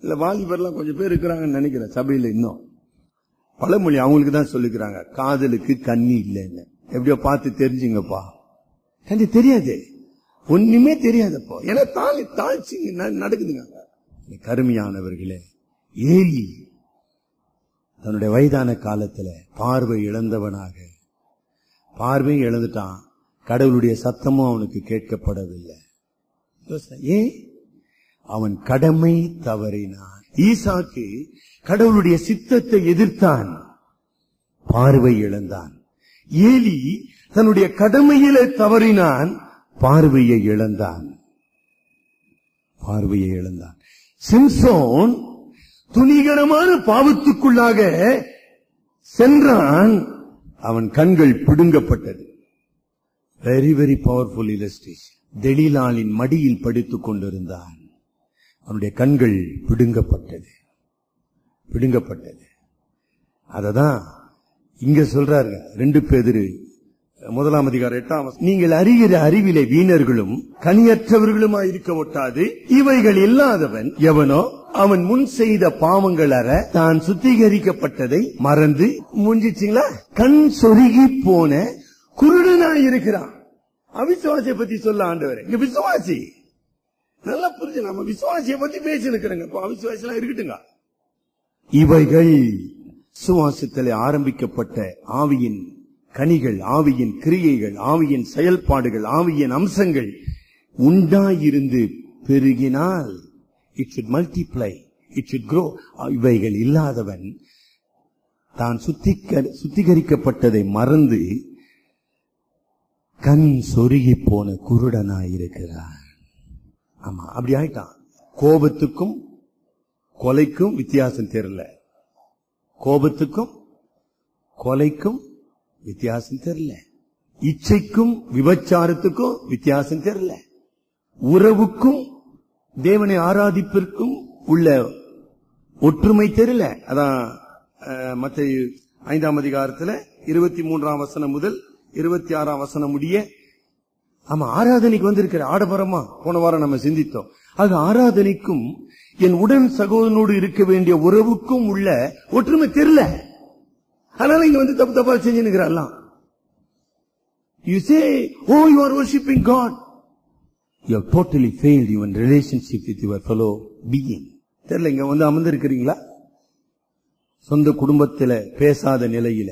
இல்ல வாலிபர்லாம் கொஞ்சம் பேர் இருக்கிறாங்கன்னு நினைக்கிறேன் சபையில. இன்னும் பழமொழி அவங்களுக்கு தான் சொல்லிக்கிறாங்க, காதலுக்கு கண்ணி இல்லைன்னு. எப்படியோ பார்த்து தெரிஞ்சுங்கப்பா. கண்ணு தெரியாது, ஒண்ணுமே தெரியாதப்போ. ஏன்னா தாழ்ச்சி நடக்குதுங்க. கருமையானவர்களே, ஏலி தன்னுடைய வயதான காலத்துல பார்வை இழந்தவனாக பார்வை இழந்துட்டான். கடவுளுடைய சத்தமும் அவனுக்கு கேட்கப்படவில்லை. ஏன்? அவன் கடமை தவறினான். ஈசாக்கு கடவுளுடைய சித்தத்தை எதிர்த்தான், பார்வை இழந்தான். ஏலி தன்னுடைய கடமையிலே தவறினான், பார்வையை இழந்தான். பார்வையை இழந்தான். சிம்சோன் துணிகரமான பாவத்துக்குள்ளாக சென்றான், அவன் கண்கள் பிடுங்கப்பட்டது. Very very powerful illustration. தெலீலாளின் மடியில் படுத்துக் கொண்டிருந்தான், அவனுடைய கண்கள் பிடுங்கப்பட்டது. அததான் இங்க சொல்றாருங்க. 2 பேதுரு 1:8. நீங்கள் அறிகிற அறிவிலே வீணர்களும் கனியற்றவர்களுமாய் இருக்க ஒட்டாது, இவைகள் இல்லாதவன் எவனோ அவன் முன் செய்த பாவங்கள் அற தான் சுத்திகரிக்கப்பட்டதை மறந்து முடிஞ்சிச்சிங்களா கண் சொருகி போன குருடனாய் இருக்கிறான். அவிசுவாசியை பத்தி சொல்ல ஆண்டவர். இங்க விசுவாசி நல்லா புரிஞ்சு, நம்ம விசுவாசியை பத்தி பேசி இருக்கிறோங்க. அவிசுவாசி எல்லாம் இருக்கட்டுங்க. இவைகள் விசுவாசத்திலே ஆரம்பிக்கப்பட்ட ஆவியின் கனிகள், ஆவியின் கிரியைகள், ஆவியின் செயல்பாடுகள், ஆவியின் அம்சங்கள் உண்டாயிருந்து பெருகினால் it should multiply, it should grow. இவைகள் இல்லாதவன் தான் சுத்திகரிக்கப்பட்டதை மறந்து கண் சொருகி போன குருடனாயிருக்கிறான். ஆமா, அப்படி ஆயிட்டான். கோபத்துக்கும் கொலைக்கும் வித்தியாசம் தெரியல. கோபத்துக்கும் கொலைக்கும் வித்தியாசம் தெரியல. இச்சைக்கும் விபச்சாரத்துக்கும் வித்தியாசம் தெரியல. உறவுக்கும் தேவனை ஆராதிப்பிற்கும் உள்ள ஒற்றுமை தெரியல. அதான் மத்தேயு 5 23 முதல் 26 முடிய. ஆமா, ஆராதனைக்கு வந்திருக்கிற ஆடம்பரமா போன வாரம் நம்ம சிந்தித்தோம். அது ஆராதனைக்கும் என் உடன் சகோதரனோடு இருக்க வேண்டிய உறவுக்கும் உள்ள ஒற்றுமை தெரியல. அதனால இங்க வந்து தப்பா செஞ்சுக்கிறான். You say, oh, you are worshipping God. You have totally failed your relationship with your fellow being. தெரியல, இங்க வந்து அமர்ந்திருக்கிறீங்களா? சொந்த குடும்பத்தில பேசாத நிலையில,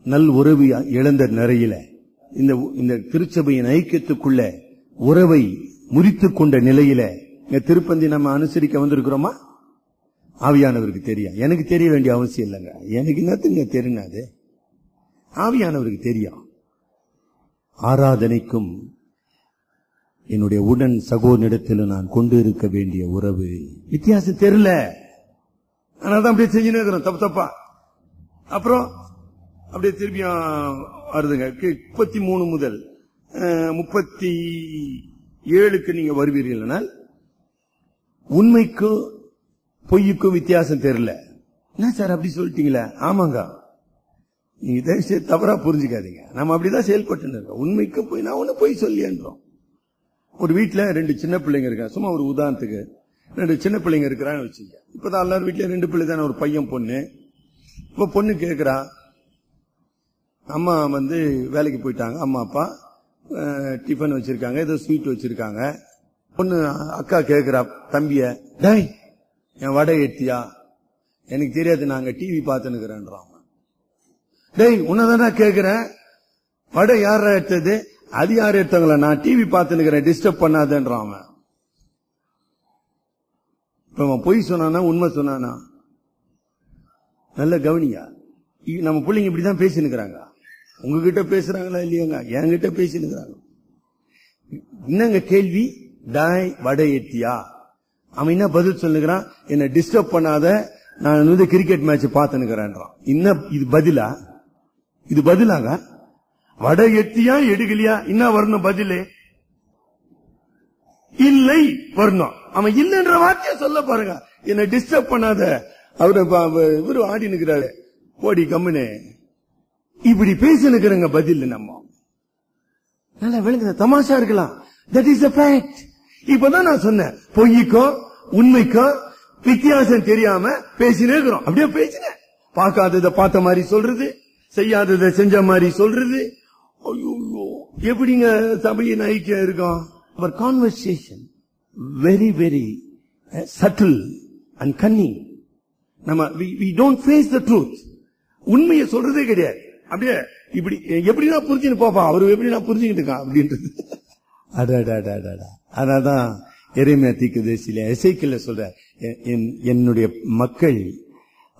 நல் உறவு இழந்த நிறையில, இந்த திருச்சபையின் ஐக்கியத்துக்குள்ள உறவை முறித்துக் கொண்ட நிலையில இங்க திருப்பந்தி நம்ம அனுசரிக்க வந்திருக்கிறோமா? ஆவியானவருக்கு தெரியும். எனக்கு தெரிய வேண்டிய அவசியம் இல்லைங்க. எனக்கு என்னத்துங்க தெரியாது, ஆவியானவருக்கு தெரியும். ஆராதனைக்கும் என்னுடைய உடன் சகோதரிடத்தில் நான் கொண்டு இருக்க வேண்டிய உறவு வித்தியாசம் தெரியல. அதனால தான் அப்படியே செஞ்சுன்னு இருக்கிறோம் தப்பு தப்பா. அப்புறம் அப்படியே திருப்பியும் வருதுங்க. 33 முதல் 37 நீங்க வருவீர்கள். உண்மைக்கும் பொய்யுக்கும் வித்தியாசம் தெரியல. என்ன சார் அப்படி சொல்லிட்டீங்களா? ஆமாங்க, நீங்க தயவுசெய்து தவறா புரிஞ்சுக்காதீங்க. நம்ம அப்படிதான் செயல்பட்டு இருக்கோம். உண்மைக்கும் போய் நான் ஒண்ணு போய் சொல்லின்றோம். ஒரு வீட்டுல 2 சின்ன பிள்ளைங்க இருக்காங்க. சும்மா ஒரு உதாரணத்துக்கு 2 சின்ன பிள்ளைங்க இருக்கிறான்னு வச்சுங்க. இப்பதான் எல்லாரும் வீட்டுல 2 பிள்ளை தானே, ஒரு பையன் பொண்ணு. இப்ப பொண்ணு கேக்குறா, அம்மா வேலைக்கு போயிட்டாங்க, அம்மா அப்பா டிஃபன் வச்சிருக்காங்க, ஏதோ ஸ்வீட் வச்சிருக்காங்க. பொண்ணு அக்கா கேக்குறா தம்பிய, டேய் என் வடை ஏத்தியா? எனக்கு தெரியாது, நாங்க டிவி பார்த்துன்னுக்கிறேன்றான். டேய் உன்னதானா கேக்குறேன், வடை யாரா எடுத்தது? அது யாரு எடுத்தாங்களா? நான் டிவி பார்த்துன்னுக்கிறேன், டிஸ்டர்ப் பண்ணாதேன்றான். இப்ப அவன் பொய் சொன்னானா உண்மை சொன்னானா? நல்ல கவனியா. நம்ம பிள்ளைங்க இப்படிதான் பேசினுக்கிறாங்க. உங்ககிட்ட பேசுறாங்களா இல்லையாங்க? என்கிட்ட பேசினுக்கிறாங்க. என்னங்க கேள்வி? டாய் வடை ஏத்தியா? அவன் என்ன பதில் சொல்லுகிறான்? என்ன டிஸ்டர்ப் பண்ணாத, நான் கிரிக்கெட் மேட்ச் பார்த்துனுக்கிறேன். என்ன இது பதிலா? இது பதிலாக? வடை எத்தியா எடுக்கலையா? என்ன வரணும் பதிலே? இல்லை வரணும். அவன் இல்லைன்ற வார்த்தையை சொல்ல பாருங்க. என்ன டிஸ்டர்ப் பண்ணாத, இவரு ஆடி நிக்கிறாரு, போடி கம்முனே, இப்படி பேசினுக்கிறங்க பதில். நம்ம நல்லா விளங்குத, தமாஷா இருக்கலாம். That is a fact. இப்பதான் நான் சொன்னேன், பொய்க்கும் உண்மைக்கும் வித்தியாசம் தெரியாம பேசினே இருக்கிறோம். அப்படியே பேசினேன். பார்க்காததை பார்த்த மாதிரி சொல்றது, செய்யாததை செஞ்ச மாதிரி சொல்றது. ஐயோ, எப்படிங்க சபையின் ஐக்கியம் இருக்கும்? அவர் conversation very very subtle and cunning. நம்ம we don't face the truth. உண்மையை சொல்றதே கிடையாது. அப்படியே இப்படி எப்படின்னா புரிஞ்சுன்னு போப்பா, அவரு எப்படி நான் புரிஞ்சுக்கிட்டு இருக்கான் அப்படின்றது. அதனால்தான் எரேமியா தீர்க்கதரிசியில எசேக்கியேல சொல்ற, என்னுடைய மக்கள்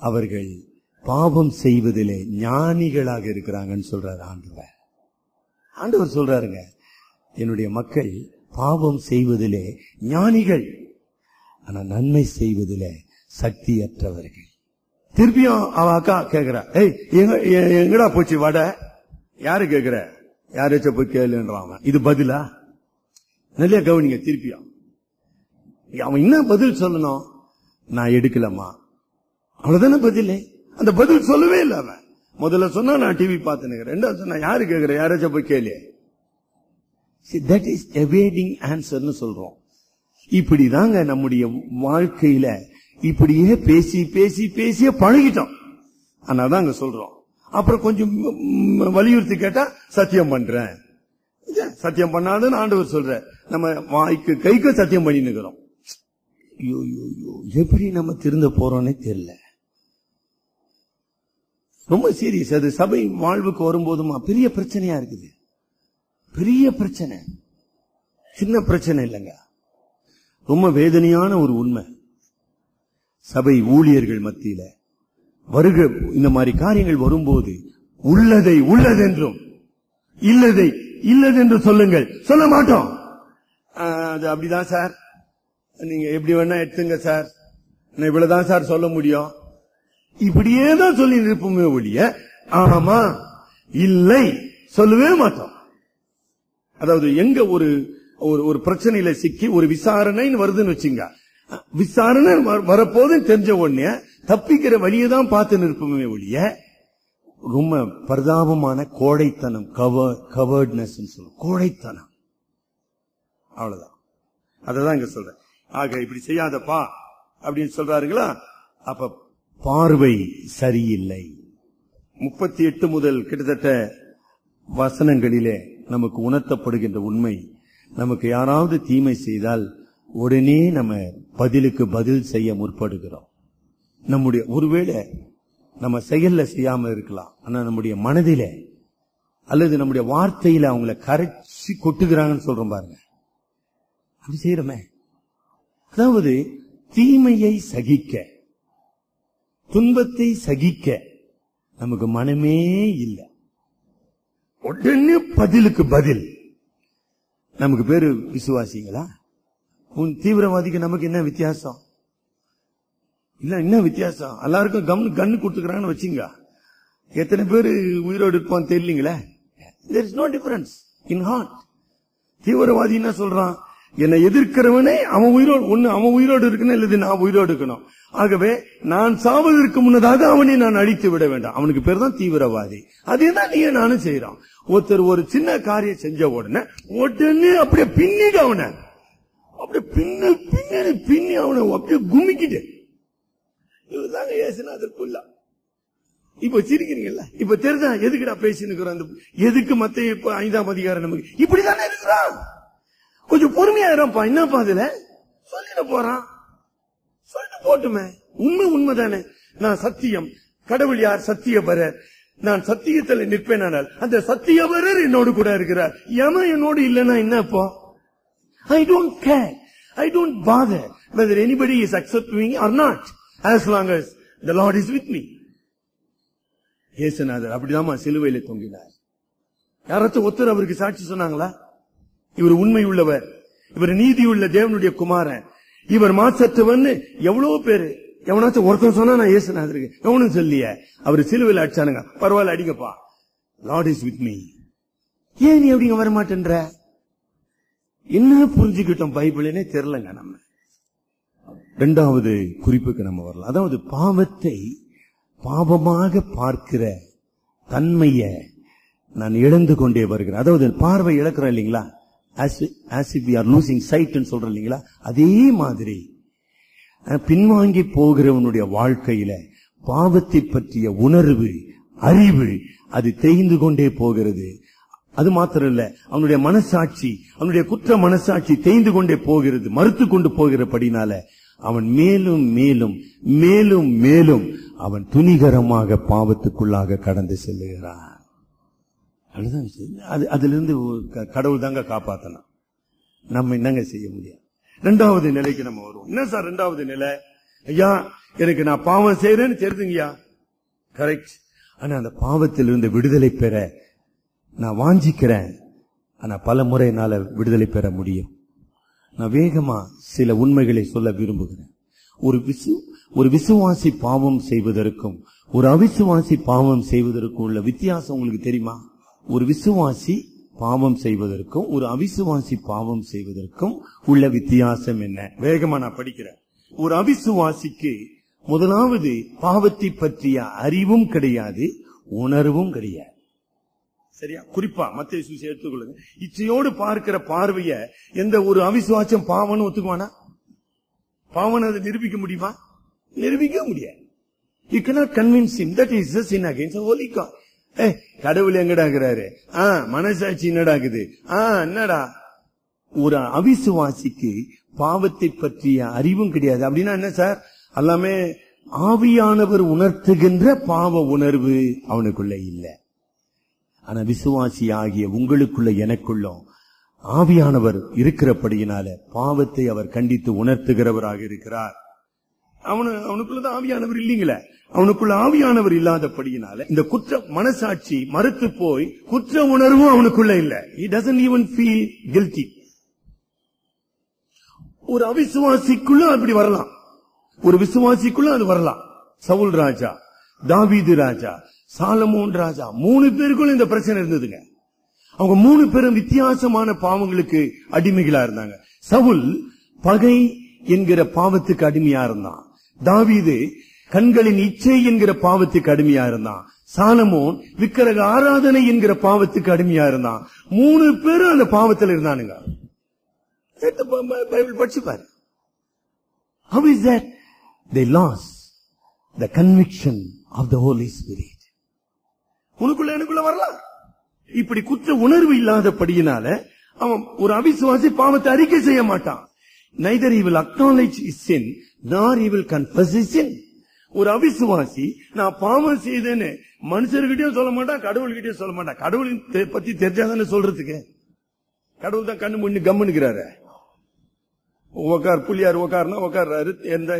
அவர்கள் பாவம் செய்வதிலே ஞானிகளாக இருக்கிறாங்கன்னு சொல்றாரு ஆண்டவர். ஆண்டவர் சொல்றாருங்க, என்னுடைய மக்கள் பாவம் செய்வதிலே ஞானிகள், ஆனா நன்மை செய்வதிலே சக்தியற்றவர்கள். திருப்பியும் அவ அக்கா கேக்குறா, ஏய் எங்கடா போச்சு வடை? யாரு கேக்குற? யாராச்சும் போய் கேளுன்றான். இது பதிலா? நல்ல கவனிங்க. திருப்பியும் அவன் என்ன பதில் சொல்லணும்? நான் எடுக்கலமா, அவ்வளவுதானே பதிலே. அந்த பதில் சொல்லவே இல்லை. அவன் முதல்ல சொன்னா நான் டிவி பார்த்துன்னு, ரெண்டாவது சொன்னா யாரு கேக்குற? யாராச்சும் போய் கேளு. தட் இஸ் எவேடிங் ஆன்சர்னு சொல்றோம். இப்படிதாங்க நம்முடைய வாழ்க்கையில இப்படியே பேசி பேசி பேசியே பழகிட்டோம். அதனாலதான் அங்க சொல்றோம். அப்புறம் கொஞ்சம் வலியுறுத்தி கேட்டா சத்தியம் பண்றேன், சத்தியம் பண்ணாதுன்னு ஆண்டவர் சொல்ற. நம்ம வாய்க்கு கைக்கு சத்தியம் பண்ணி நிக்கிறோம். எப்படி நம்ம திருந்த போறோம்னே தெரியல. ரொம்ப சீரியஸ். அது சபை வாழ்வுக்கு வரும்போதுமா பெரிய பிரச்சனையா இருக்குது. பெரிய பிரச்சனை, சின்ன பிரச்சனை இல்லைங்க. ரொம்ப வேதனையான ஒரு உண்மை. சபை ஊழியர்கள் மத்தியில வருக இந்த மாதிரி காரியங்கள் வரும்போது உள்ளதை உள்ளதென்றும் இல்லதை இல்லதென்று சொல்லுங்கள். சொல்ல மாட்டோம். அது அப்படிதான் சார், நீங்க எப்படி வேணா எடுத்துங்க சார், நான் இவ்வளவுதான் சார் சொல்ல முடியும், இப்படியே தான் சொல்லி இருப்போமே ஒழிய ஆமா இல்லை சொல்லவே மாட்டோம். அதாவது எங்க ஒரு பிரச்சனையில சிக்கி ஒரு விசாரணைன்னு வருதுன்னு வச்சுங்க, விசாரணை வரப்போது தெரிஞ்ச உடனே தப்பிக்கிற வழியை தான் பார்த்து நிற்போமே ஒழிய ரொம்ப பரிதாபமான கோழைத்தனம், கவர்ட்னஸ் சொல்லுவோம், கோழைத்தனம். அவ்வளவுதான். அததான் இங்க சொல்றேன். ஆக இப்படி செய்யாதப்பா அப்படின்னு சொல்றாருங்களா. அப்ப பார்வை சரியில்லை. 38 முதல் கிட்டத்தட்ட வசனங்களிலே நமக்கு உணர்த்தப்படுகின்ற உண்மை, நமக்கு யாராவது தீமை செய்தால் உடனே நம்ம பதிலுக்கு பதில் செய்ய முற்படுகிறோம். நம்முடைய ஒருவேளை நம்ம செயல்ல செய்யாம இருக்கலாம், ஆனா நம்முடைய மனதில அல்லது நம்முடைய வார்த்தையில அவங்களை கரைச்சி கொட்டுகிறாங்கன்னு சொல்றோம் பாருங்க, அப்படி செய்யறோமே. அதாவது தீமையை சகிக்க, துன்பத்தை சகிக்க நமக்கு மனமே இல்லை. உடனே பதிலுக்கு பதில். நமக்கு பேரு விசுவாசிங்களா? உன் தீவிரவாதிக்கு நமக்கு என்ன வித்தியாசம்? இல்ல என்ன வித்தியாசம்? எல்லாருக்கும் கண்ணு கொடுத்துக்கிறாங்கன்னு வச்சுங்க. எத்தனை பேரு உயிரோடு இருப்பான்னு தெரியலீங்களே. There is no difference in heart. தீவிரவாதி என்ன சொல்றான்? என்னை எதிர்க்கிறவனே அவன் உயிரோடு இருக்கணும், இல்லது நான் உயிரோடு இருக்கணும். ஆகவே நான் சாவதற்கு முன்னதாக அவனை நான் அழித்து விட வேண்டாம். அவனுக்கு பேர் தான் தீவிரவாதி. அதேதான் நீ நானும் செய்யறான். ஒருத்தர் ஒரு சின்ன காரியம் செஞ்ச உடனே அப்படியே பின்னிட்டு அவனை அப்படியே பின்னி அவனை அப்படியே குமிக்கிட்டு. இதுதாங்க ஏசுநாதற்குள்ள. இப்ப சிரிக்கிறீங்கல்ல, இப்ப தெரிஞ்சா எதுக்குடா பேசினுக்கிறோம்? எதுக்கு மத்திய 5ஆம் அதிகாரம் நமக்கு இப்படிதானே இருக்கிறான். கொஞ்சம் பொறுமையா இருப்பா. என்னப்பா அதுல சொல்லிட்டு போறான், சொல்லிட்டு போட்டுமே. உண்மைதானே. நான் சத்தியம், கடவுள் யார்? சத்தியபரர். நான் சத்தியத்தில் நிற்பேனால் அந்த சத்தியபரர் என்னோடு கூட இருக்கிறார். எவன் என்னோடு இல்லைன்னா என்ன? இப்போ I don't care, I don't bother whether anybody is accepting me or not, as long as the Lord is with me. இயேசுநாதர் அப்படிதான் சிலுவையில தொங்கினார். யாராச்சும் ஒருத்தர் அவருக்கு சாட்சி சொன்னாங்களா? இவர் உண்மை உள்ளவர், இவர் நீதி உள்ள தேவனுடைய குமாரன், இவர் மாசற்றவன். எவ்வளவு பேரு எவனாச்சும் ஒருத்தர் சொன்னா நான் இயேசுநாதருக்கு எவனும் சொல்லிய அவர் சிலுவையில அடிச்சானுங்க. பரவாயில்ல அடிங்கப்பா, Lord is with me. ஏன் நீ அப்படிங்க வரமாட்டேன்ற? என்ன புரிஞ்சுக்கிட்டோம் பைபிள்னே தெரியலங்க. நம்ம 2வது குறிப்புக்கு நம்ம வரலாம். அதாவது பாவத்தை பாவமாக பார்க்கிற தன்மைய நான் இழந்து கொண்டே வருகிறேன். அதாவது பார்வை இழக்கிறேன் இல்லீங்களா? as if we are losing sight ன்னு சொல்றேன் இல்லீங்களா? அதே மாதிரி பின்வாங்கி போகிறவனுடைய வாழ்க்கையில பாவத்தை பற்றிய உணர்வு, அறிவு அது தேய்ந்து கொண்டே போகிறது. அது மாத்திரம் இல்ல, அவனுடைய மனசாட்சி, அவனுடைய குற்ற மனசாட்சி தேய்ந்து கொண்டே போகிறது, மறுத்து கொண்டு போகிறபடினால அவன் மேலும் மேலும் மேலும் மேலும் அவன் துணிகரமாக பாவத்துக்குள்ளாக கடந்து செல்லுகிறான். அதிலிருந்து கடவுள் தாங்க காப்பாத்தலாம். நம்ம என்னங்க செய்ய முடியும்? 2வது நிலைக்கு நம்ம வருவோம். என்ன சார் 2வது நிலை? ஐயா எனக்கு நான் பாவம் செய்யறேன்னு தெரிஞ்சுங்கய்யா, கரெக்ட். ஆனா அந்த பாவத்திலிருந்து விடுதலை பெற நான் வாஞ்சிக்கிறேன். ஆனா பல முறை என்னால விடுதலை பெற முடியும். நான் வேகமா சில உண்மைகளை சொல்ல விரும்புகிறேன். ஒரு விசுவாசி பாவம் செய்வதற்கும் ஒரு அவிசுவாசி பாவம் செய்வதற்கும் உள்ள வித்தியாசம் உங்களுக்கு தெரியுமா? ஒரு விசுவாசி பாவம் செய்வதற்கும் ஒரு அவிசுவாசி பாவம் செய்வதற்கும் உள்ள வித்தியாசம் என்ன? வேகமா நான் படிக்கிறேன். ஒரு அவிசுவாசிக்கு முதலாவது பாவத்தை பற்றிய அறிவும் கிடையாது, உணர்வும் கிடையாது. சரியா? குறிப்பா மத்தேயு சுவிசேஷம் எடுத்துக்கொள்ளுங்க. இச்சையோடு பார்க்கிற பார்வைய எந்த ஒரு அவிசுவாசம் பாவம்னு ஒத்துக்குவானா? பாவம் அதை நிரூபிக்க முடியுமா? நிரூபிக்க முடியாது. You cannot convince him that he is a sin against the holy God. கடவுள் எங்கடாகிறாரு? மனசாட்சி என்னடாக்குது? என்னடா? ஒரு அவிசுவாசிக்கு பாவத்தை பற்றிய அறிவும் கிடையாது. அப்படின்னா என்ன சார்? எல்லாமே ஆவியானவர் உணர்த்துகின்ற பாவ உணர்வு அவனுக்குள்ள இல்ல. ஆனா விசுவாசி ஆகிய உங்களுக்குள்ள எனக்குள்ளும் ஆவியானவர் இருக்கிறபடியினால பாவத்தை அவர் கண்டித்து உணர்த்துகிறவராக இருக்கிறார். அவனுக்குள்ளதான் ஆவியானவர் இல்லீங்களே. அவனுக்குள்ள ஆவியானவர் இல்லாதபடியினால இந்த குற்ற மனசாட்சி மறுத்து போய் குற்ற உணர்வும் அவனுக்குள்ள இல்ல. He doesn't even feel guilty. ஒரு அவிசுவாசிக்குள்ள அப்படி வரலாம், ஒரு விசுவாசிக்குள்ள அது வரலாம். சவுல் ராஜா, தாவீது ராஜா, சாலமோன் ராஜா, 3 பேருக்குள்ள இந்த பிரச்சனை இருந்ததுங்க. அவங்க 3 பேரும் வித்தியாசமான பாவங்களுக்கு அடிமைகளா இருந்தாங்க. சவுல் பகை என்கிற பாவத்துக்கு அடிமையா இருந்தான். தாவீது கண்களின் இச்சை என்கிற பாவத்துக்கு அடிமையா இருந்தான். சாலமோன் விக்கிரக ஆராதனை என்கிற பாவத்துக்கு அடிமையா இருந்தான். 3 பேரும் அந்த பாவத்தில் இருந்தானுங்க. பைபிள் படிச்சு பாரு. How is that? They lost the conviction of the Holy Spirit. உனக்குள்ள எனக்குள்ள வரலாம். இப்படி குற்ற உணர்வு இல்லாதபடியினால அவன் ஒரு அவிசுவாசி பாவத்தை அறிக்கை செய்ய மாட்டான். Neither he will acknowledge his sin nor he will confess his sin. ஒரு அவிசுவாசி நான் பாவம் செய்தேன்னு மனுஷர்கிட்டயும் சொல்ல மாட்டான், கடவுள்கிட்டயும் சொல்ல மாட்டான். கடவுளின் பத்தி தெரிஞ்சாதானே சொல்றதுக்கு. கடவுள் தான் கண்ணு முன்னு கம்முனுக்கிறாரு. உக்கார் புள்ளியார் உக்காருனா உக்கார்றாரு,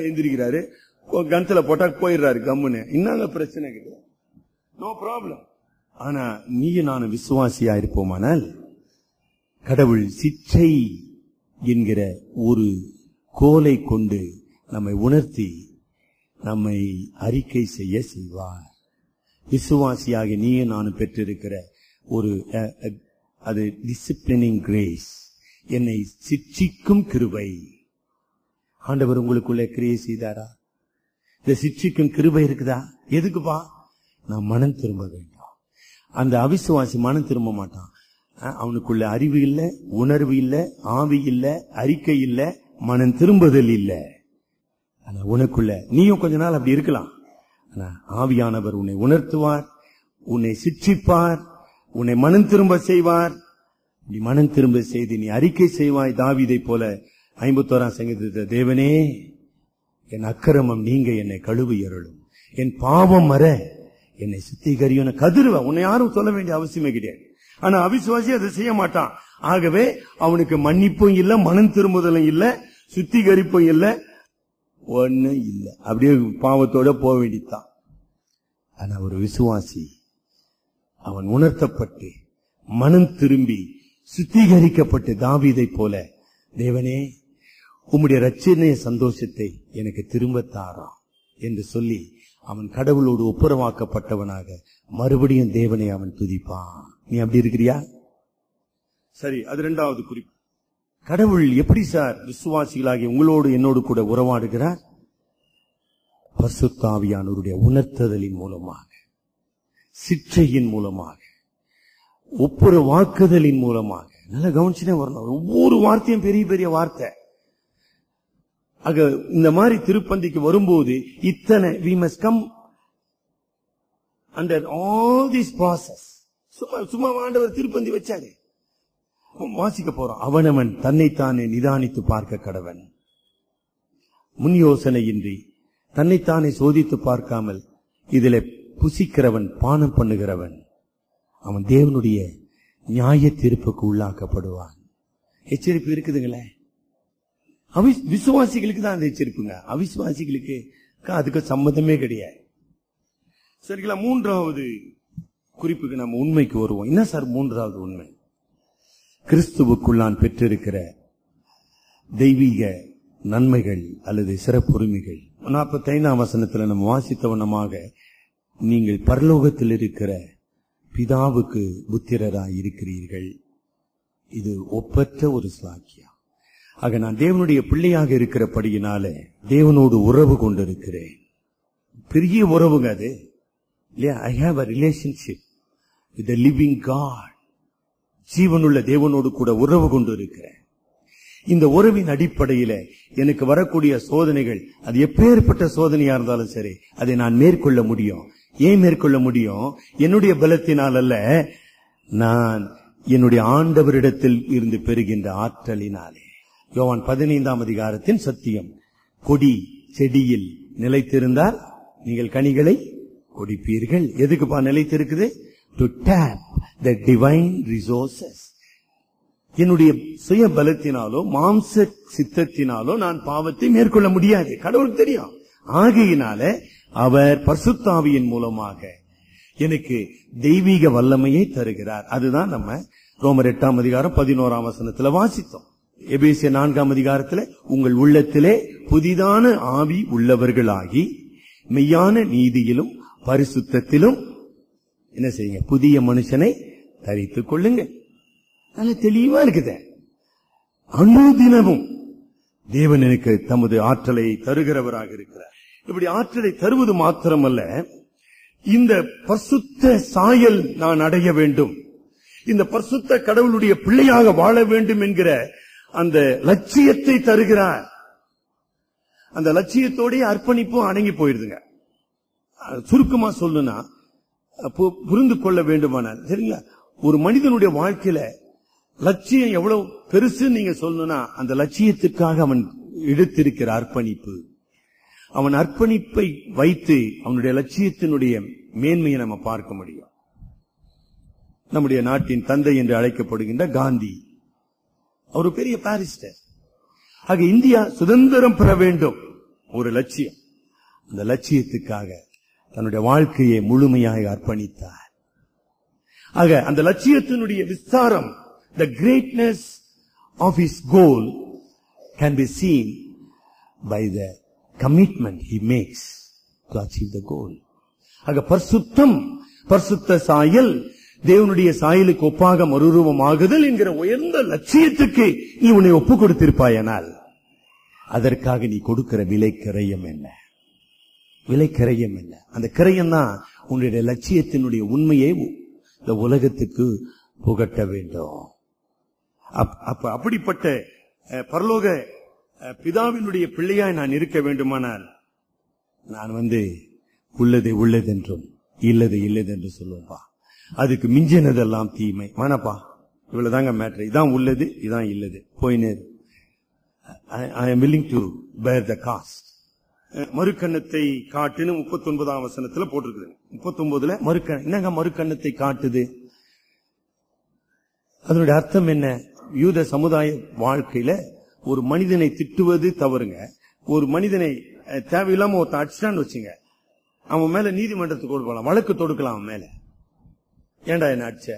எந்திரிக்கிறாரு, கணத்துல போட்டா போயிடுறாரு கம்முன்னு. என்னங்க பிரச்சனை? No problem. ஆனா நீயும் நானும் விசுவாசியா இருப்போமானால் கடவுள் சிற்றை என்கிற ஒரு கோலை கொண்டு நம்மை உணர்த்தி நம்மை அறிக்கை செய்வார். விசுவாசியாக நீயும் நானும் பெற்றிருக்கிற ஒரு அது டிசிப்ளினிங் கிரேஸ், என்னை சிட்சிக்கும் கிருபை. ஆண்டவர் உங்களுக்குள்ளே கிரியை செய்தாரா? இந்த சிட்சிக்கும் கிருபை இருக்குதா? எதுக்குப்பா? நான் மனம் திரும்ப வேண்டும். அந்த அவிசுவாசி மனம் திரும்ப மாட்டான். அவனுக்குள்ள அறிவு இல்ல, உணர்வு இல்ல, ஆவி இல்ல, அறிக்கை இல்ல, மனம் திரும்புதல் இல்ல. ஆனா உனக்குள்ள நீயும் கொஞ்ச நாள் அப்படி இருக்கலாம். ஆனா ஆவியானவர் உன்னை உணர்த்துவார், உன்னை சிட்சிப்பார், உன்னை மனம் திரும்ப செய்வார். நீ மனம் திரும்ப செய்து நீ அறிக்கை செய்வாய். தாவீதை போல 51ஆம் சங்கீதத்தை, தேவனே என் அக்கிரமம் நீங்க என்னை கழுவி அருளும், என் பாவம் மற என்னை சுத்திகரியும். கதிருவ உன்னை யாரும் சொல்ல வேண்டிய அவசியமே கிடையாது. ஆனா அவிசுவாசி அதை செய்ய மாட்டான். ஆகவே அவனுக்கு மன்னிப்பும் இல்ல, மனம் திரும்புதலும் இல்ல, சுத்திகரிப்பும் இல்ல, ஒன்னும் இல்ல. அப்படியே பாவத்தோட போக வேண்டித்தான். ஆனா ஒரு விசுவாசி அவன் உணர்த்தப்பட்டு மனம் திரும்பி சுத்திகரிக்கப்பட்டு தாவீதை போல, தேவனே உம்முடைய ரட்சணீய சந்தோஷத்தை எனக்கு திரும்ப தாராம் என்று சொல்லி அவன் கடவுளோடு ஒப்புரவாக்கப்பட்டவனாக மறுபடியும் தேவனை அவன் துதிப்பான். நீ அப்படி இருக்கிறியா? சரி, அது இரண்டாவது குறிப்பு. கடவுள் எப்படி சார் விசுவாசிகளாகி உங்களோடு என்னோடு கூட உறவாடுகிறார்? பரிசுத்த ஆவியானவருடைய உணர்த்துதலின் மூலமாக, சிற்றையின் மூலமாக, ஒப்புரவாக்குதலின் மூலமாக. நல்லா கவனிச்சுனே வரணும். ஒவ்வொரு வார்த்தையும் பெரிய பெரிய வார்த்தை. ஆக இந்த மாதிரி திருப்பந்திக்கு வரும்போது இத்தனை we must come under all this process. சும்மா ஆண்டவர் திருப்பந்தி வச்சாரு, வாசிக்க போறோம். அவனவன் தன்னைத்தானே நிதானித்து பார்க்க கடவன், முன் யோசனையின்றி தன்னைத்தானே சோதித்து பார்க்காமல் இதிலே புசிக்கிறவன் பானம் பண்ணுகிறவன் அவன் தேவனுடைய நியாய தீர்ப்புக்கு உள்ளாக்கப்படுவான். எச்சரிப்பு இருக்குதுங்களே. விசுவாசிகளுக்கு தான் அந்த எச்சரிப்புங்க, அவிசுவாசிகளுக்கு அதுக்கு சம்மதமே கிடையாது. சரிங்களா? மூன்றாவது குறிப்புக்கு நம்ம உண்மைக்கு வருவோம். என்ன சார் மூன்றாவது உண்மை? கிறிஸ்துவுக்குள் நான் பெற்றிருக்கிற தெய்வீக நன்மைகள் அல்லது சிறப்புரிமைகள். 45ஆம் வசனத்தில் நம்ம வாசித்த வண்ணமாக, நீங்கள் பரலோகத்தில் இருக்கிற பிதாவுக்கு புத்திரராய் இருக்கிறீர்கள். இது ஒப்பற்ற ஒரு சாக்கியம். ஆக நான் தேவனுடைய பிள்ளையாக இருக்கிறபடியினாலே தேவனோடு உறவு கொண்டிருக்கிறேன். பெரிய உறவுங்க அது இல்லையா? I have a relationship with the living God. ஜீவனுள்ள தேவனோடு கூட உறவு கொண்டு இருக்கிறேன். இந்த உறவின் அடிப்படையில எனக்கு வரக்கூடிய சோதனைகள், அது எப்பேற்பட்ட சோதனையா இருந்தாலும் சரி, அதை நான் மேற்கொள்ள முடியும். ஏன் மேற்கொள்ள முடியும்? என்னுடைய பலத்தினால் அல்ல, நான் என்னுடைய ஆண்டவரிடத்தில் இருந்து பெறுகின்ற ஆற்றலினாலே. யோவான் 15ஆம் அதிகாரத்தின் சத்தியம். கொடி செடியில் நிலைத்திருந்தால் நீங்கள் கனிகளை கொடுப்பீர்கள். எதுக்குப்பா நிலைத்திருக்குது? To tap the divine resources. என்னுடைய சுய பலத்தினாலோ மாம்ச சித்தத்தினாலோ நான் பாவத்தை மேற்கொள்ள முடியாது, கடவுளுக்கு தெரியும். ஆகையினால அவர் பரிசுத்த ஆவியின் மூலமாக எனக்கு தெய்வீக வல்லமையை தருகிறார். அதுதான் நம்ம ரோமர் 8ஆம் அதிகாரம் 11ஆம் வசனத்துல வாசித்தோம். எபேசியர் 4ஆம் அதிகாரத்தில் உங்கள் உள்ளத்திலே புதிதான ஆவி உள்ளவர்களாகி மெய்யான நீதியிலும் பரிசுத்தத்திலும் என்ன செய்யுங்க? புதிய மனுஷனை தரித்துக் கொள்ளுங்க. நல்ல தெளிவா இருக்குது. அனுதினமும் தேவன் எனக்கு தமது ஆற்றலை தருகிறவராக இருக்கிறார். இப்படி ஆற்றலை தருவது மாத்திரமல்ல, இந்த பரிசுத்த சாயல் நான் அடைய வேண்டும், இந்த பரிசுத்த கடவுளுடைய பிள்ளையாக வாழ வேண்டும் என்கிற அந்த லட்சியத்தை தருகிறார். அந்த லட்சியத்தோடைய அர்ப்பணிப்பும் அடங்கி போயிடுதுங்க. சுருக்கமா சொல்லணும்னா, புரிந்து கொள்ள வேண்டுமானால், சரிங்களா, ஒரு மனிதனுடைய வாழ்க்கையில லட்சியம் எவ்வளவு பெருசு நீங்க சொல்லணும்னா, அந்த லட்சியத்துக்காக அவன் எடுத்திருக்கிற அர்ப்பணிப்பு, அவன் அர்ப்பணிப்பை வைத்து அவனுடைய லட்சியத்தினுடைய மேன்மையை நம்ம பார்க்க முடியும். நம்முடைய நாட்டின் தந்தை என்று அழைக்கப்படுகின்ற காந்தி, அவர் பெரிய பாரிஸ்டர். ஆக இந்தியா சுதந்திரம் பெற வேண்டும், ஒரு லட்சியம். அந்த லட்சியத்துக்காக தன்னுடைய வாழ்க்கையை முழுமையாக அர்ப்பணித்தார். ஆக அந்த லட்சியத்தினுடைய விஸ்தாரம், the greatness of his goal can be seen by the commitment he makes to achieve the goal. ஆக பரிசுத்தம், பரிசுத்த சாயல், தேவனுடைய சாயலுக்கு ஒப்பாக மறுரூபமாகுதல் என்கிற உயர்ந்த லட்சியத்துக்கு நீ உன்னை ஒப்பு கொடுத்திருப்பாயானால் அதற்காக நீ கொடுக்கிற விலை கிரயம் என்ன? விலை கிரயம் என்ன? அந்த கிரயம் தான் உன்னுடைய லட்சியத்தினுடைய உண்மையை இந்த உலகத்துக்கு புகட்ட வேண்டும். அப்படிப்பட்ட பரலோக பிதாவினுடைய பிள்ளையாய் நான் இருக்க வேண்டுமானால் நான் உள்ளது உள்ளதென்றும் இல்லது இல்லதென்று சொல்லுவா. அதுக்கு மிஞ்சினதெல்லாம் தீமை. வேணப்பா, இவ்வளவுதாங்க மேட்டர், இதான் உள்ளது இதான் இல்லது, போயினே I am willing to bear the cost. மறுக்கண்ணத்தை காட்டுன்னு 39ஆம் வசனத்துல போட்டிருக்குது. 39ல என்னங்க மறுக்கண்ணத்தை காட்டுது? அதனுடைய அர்த்தம் என்ன? யூத சமுதாய வாழ்க்கையில ஒரு மனிதனை திட்டுவது தவறுங்க. ஒரு மனிதனை தேவையில்லாம ஒருத்தன் அடிச்சான்னு வச்சுங்க, அவன் மேல நீதிமன்றத்துக்கு கொடுக்கலாம், வழக்கு தொடுக்கலாம் அவன் மேல. ஏண்டா என்ன அடிச்ச,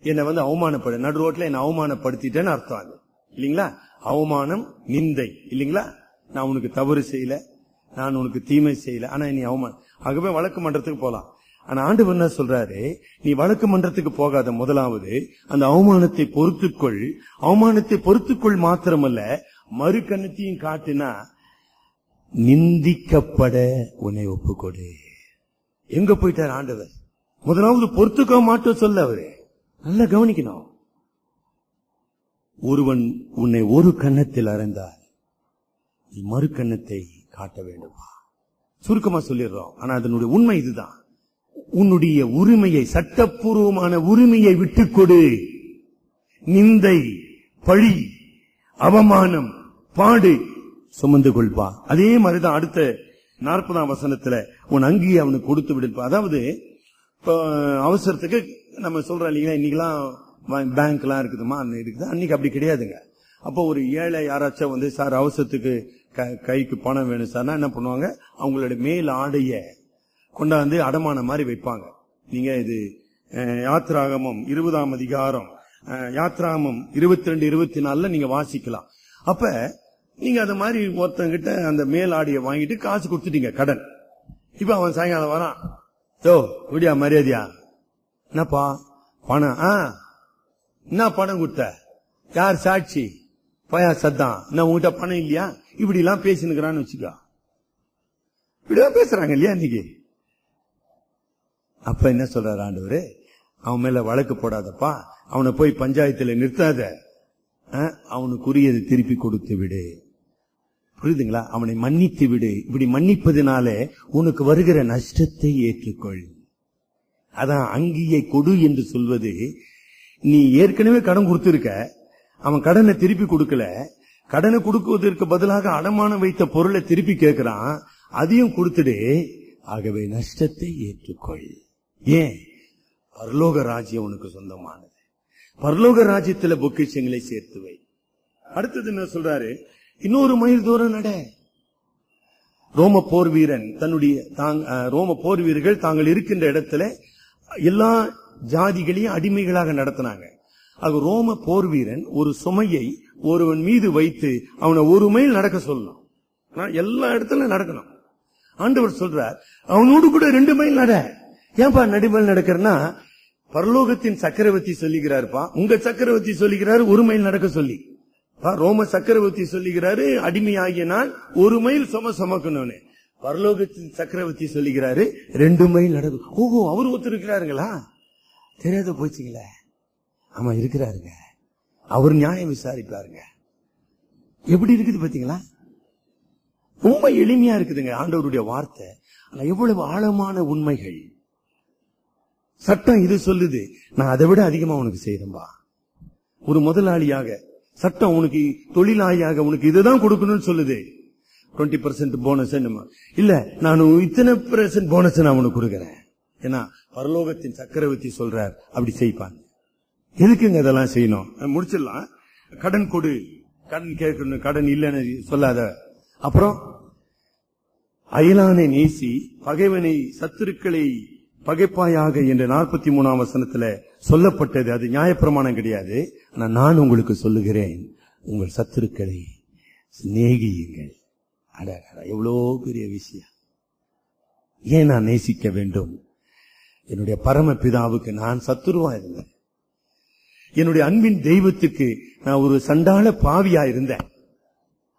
என்ன அவமானப்பட, நடு ரோட்ல என்ன அவமானப்படுத்திட்டேன்னு அர்த்தம் அது இல்லீங்களா? அவமானம், நிந்தை இல்லீங்களா? நான் உனக்கு தவறு செய்யல, நான் உனக்கு தீமை செய்யல, ஆனா நீ அவமானம். ஆகவே வழக்கு மன்றத்துக்கு போலாம். ஆனா ஆண்டவர் என்ன சொல்றாரு, நீ வழக்கு மன்றத்துக்கு போகாத, முதலாவது அந்த அவமானத்தை பொறுத்துக்கொள். அவமானத்தை பொறுத்துக்கொள் மாத்திரமல்ல, மறு கண்ணத்தையும் காட்டினா நிந்திக்கப்பட உன்னை ஒப்புக்கொடு. எங்க போயிட்டார் ஆண்டவர்? முதலாவது பொறுத்துக்க மாட்டோம் சொல்ல அவரு. நல்லா கவனிக்கணும். ஒருவன் உன்னை ஒரு கன்னத்தில் அறைந்தால் நீ மறு கன்னத்தை காட்ட வேண்டுமா? சுருக்கமா சொல்லிடுறோம், ஆனா அதனுடைய உண்மை இதுதான். உன்னுடைய உரிமையை, சட்டப்பூர்வமான உரிமையை விட்டுக்கொடு. நிந்தை, பழி, அவமானம், பாடு சுமந்து கொள்வா. அதே மாதிரிதான் அடுத்த 40ஆம் வசனத்துல உன் அங்கியை அவனுக்கு கொடுத்து விடுப்பா. அதாவது அவசரத்துக்கு நம்ம சொல்றோம் இல்லைங்களா, இன்னைக்கெல்லாம் பேங்க் எல்லாம் இருக்குதுமா, இருக்குது. அன்னைக்கு அப்படி கிடையாதுங்க. அப்போ ஒரு ஏழை யாராச்சும் சார் அவசரத்துக்கு கைக்கு பணம் வேணும் சார்னா என்ன பண்ணுவாங்க, அவங்களுடைய மேல் ஆடைய கொண்டாந்து அடமான மாதிரி வைப்பாங்க. நீங்க இது யாத்ராகமம் 20ஆம் அதிகாரம், யாத்ராகமம் 22-24 நீங்க வாசிக்கலாம். அப்ப நீங்க அந்த மாதிரி ஒருத்தங்கிட்ட அந்த மேல் ஆடைய வாங்கிட்டு காசு கொடுத்துட்டீங்க, கடன். இப்ப அவன் சாயங்காலம் வரான், விடியா மரியாதையா, என்னப்பா பணம்? என்ன பணம் கொடுத்த? யார் சாட்சி? பயா சத்தான். நான் உங்ககிட்ட பணம் இல்லையா? இப்படி எல்லாம் பேசினுக்கிறான்னு வச்சுக்கா. இப்படிதான் பேசுறாங்க இல்லையா இன்னைக்கு? அப்ப என்ன சொல்றாரு ஆண்டவரு, அவன் மேல வழக்கு போடாதப்பா, அவனை போய் பஞ்சாயத்துல நிறுத்தாத, அவனுக்குரியது திருப்பி கொடுத்து விடு. புரியுதுங்களா? அவனை மன்னித்து விடு. இப்படி மன்னிப்பதனால உனக்கு வருகிற நஷ்டத்தை ஏற்றுக்கொள். அதான் அங்கியை கொடு என்று சொல்வது. நீ ஏற்கனவே கடன் கொடுத்திருக்க, அவன் கடனை திருப்பி கொடுக்கல, கடனை கொடுக்குவதற்கு பதிலாக அடமானம் வைத்த பொருளை திருப்பி கேட்கிறான், அதையும் கொடுத்துடு. ஆகவே நஷ்டத்தை ஏற்றுக்கொள். ஏன்? பரலோக ராஜ்யம் உனக்கு சொந்தமானது. பரலோக ராஜ்யத்துல பொக்கிஷங்களை சேர்த்து வை. அடுத்தது என்ன சொல்றாரு, இன்னொரு மைல் தூரம் நட. ரோம போர் வீரர்கள் தாங்கள் இருக்கின்ற இடத்துல எல்லா ஜாதிகளையும் அடிமைகளாக நடத்தினாங்க. ஆக ரோம போர் வீரன் ஒரு சுமையை ஒருவன் மீது வைத்து அவனை ஒரு மைல் நடக்க சொல்லணும். எல்லா இடத்துல நடக்கணும். ஆண்டவர் சொல்றார், அவனோடு கூட 2 மைல் நட. ஏன்பா நடுமைல் நடக்கிறனா, பரலோகத்தின் சக்கரவர்த்தி சொல்லுகிறாருப்பா, உங்க சக்கரவர்த்தி சொல்லுகிறாரு 1 மைல் நடக்க சொல்லி. ரோம சக்கரவர்த்தி சொல்லுகிறாரு, அடிமையாகிய நான் 1 மைல் சுமக்கணும்னு. பரலோகத்தின் சக்கரவர்த்தி சொல்லுகிறாரு 2 மைல் நடக்கும். ஓஹோ, அவரு ஒத்துருக்கிறாருங்களா? தெரியாத போச்சுங்களே. ஆமா இருக்கிறாருங்க, அவர் நியாயம் விசாரிப்பாருங்க. எப்படி இருக்குது பாத்தீங்களா? ரொம்ப எளிமையா இருக்குதுங்க ஆண்டவருடைய வார்த்தை. ஆனா எவ்வளவு ஆழமான உண்மைகள். சட்டம் இது சொல்லுது, நான் அதை விட அதிகமா உனக்கு செய்யறேன்பா. ஒரு முதலாளியாக சட்டம் உனக்கு, தொழிலாளியாக உனக்கு இதுதான் கொடுக்கணும்னு சொல்லுது. 20% போனஸ் இல்ல, நான் இத்தனை % போனஸ் நான் உனக்கு கொடுக்கறேன். ஏன்னா பரலோகத்தின் சக்கரவர்த்தி சொல்றார், அப்படி செய்ப்பாங்க. எதுக்குங்க இதெல்லாம் செய்யணும்? முடிச்சிடலாம். கடன் கொடு, கடன் கேட்கணும், கடன் இல்லைன்னு சொல்லாத. அப்புறம் அயலானை நேசி, பகைவனை சத்துருக்களை பகைப்பாயாக என்று 43ஆம் வசனத்துல சொல்லப்பட்டது. அது நியாயப்பிரமாணம் கிடையாது. நான் உங்களுக்கு சொல்லுகிறேன், உங்கள் சத்துருக்களை சிநேகியுங்கள். அட, எவ்வளோ பெரிய விஷயம். ஏன் நான் நேசிக்க வேண்டும்? என்னுடைய பரமபிதாவுக்கு நான் சத்துருவா இருந்தேன். என்னுடைய அன்பின் தெய்வத்துக்கு நான் ஒரு சண்டாள பாவியா இருந்தேன்.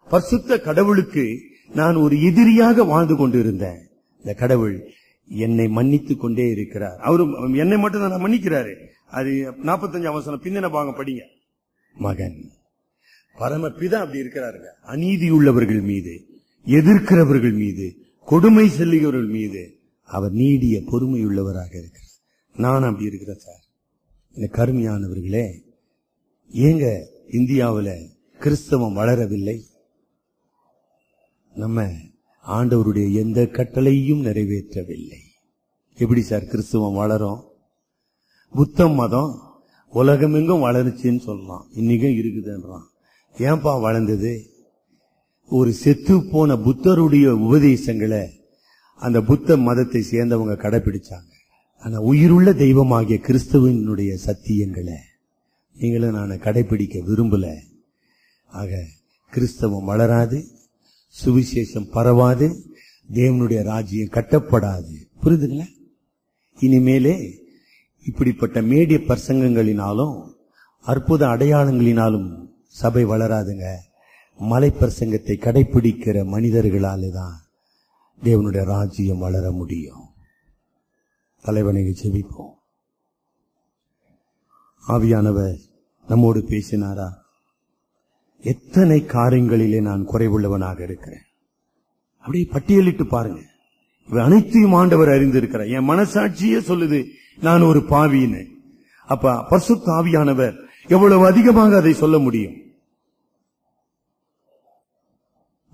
பரிசுத்த கடவுளுக்கு நான் ஒரு எதிரியாக வாழ்ந்து கொண்டிருந்தேன். இந்த கடவுள் என்னை மன்னித்துக் கொண்டே இருக்கிறார். அவரு என்னை மட்டும் தான் மன்னிக்கிறாரு. அது 45 வசனம் பின்ன வாங்க படிங்க. மகன் பரமபிதா அப்படி இருக்கிறாருங்க. அநீதி உள்ளவர்கள் மீது, எதிர்க்கிறவர்கள் மீது, கொடுமை செல்லுகிறவர்கள் மீது அவர் நீடிய பொறுமை உள்ளவராக இருக்கிறார். நான் அப்படி இருக்கிறேன் சார். இந்த கருமையானவர்களே, ஏங்க இந்தியாவில் கிறிஸ்தவம் வளரவில்லை? நம்ம ஆண்டவருடைய எந்த கட்டளையும் நிறைவேற்றவில்லை. எப்படி சார் கிறிஸ்தவம் வளரும்? புத்த மதம் உலகமெங்கும் வளர்ச்சின்னு சொல்லலாம், இன்னைக்கும் இருக்குதுன்றான். ஏன்பா வளர்ந்தது? ஒரு செத்து போன புத்தருடைய உபதேசங்களை அந்த புத்த மதத்தை சேர்ந்தவங்க கடைபிடிச்சாங்க. ஆனா உயிருள்ள தெய்வமாகிய கிறிஸ்துவனுடைய சத்தியங்களை நீங்களும் நான் கடைபிடிக்க விரும்பல. ஆக கிறிஸ்தவம் வளராது, சுவிசேஷம் பரவாது, தேவனுடைய ராஜ்யம் கட்டப்படாது. புரியுதுங்களா? இனிமேலே இப்படிப்பட்ட மேடிய பிரசங்கங்களினாலும் அற்புத அடையாளங்களினாலும் சபை வளராதுங்க. மலை பிரசங்கத்தை கடைபிடிக்கிற மனிதர்களாலே தான் தேவனுடைய ராஜ்யம் வளர முடியும். தலைவனை ஜெபிப்போம். ஆவியானவர் நம்மோடு பேசினாரா? எத்தனை காரியங்களிலே நான் குறைவுள்ளவனாக இருக்கிறேன். அப்படியே பட்டியலிட்டு பாருங்க. இவை அனைத்தையும் ஆண்டவர் அறிந்திருக்கிறார். என் மனசாட்சியே சொல்லுது நான் ஒரு பாவின்னு. அப்ப பரிசுத்த ஆவியானவர் எவ்வளவு அதிகமாக அதை சொல்ல முடியும்?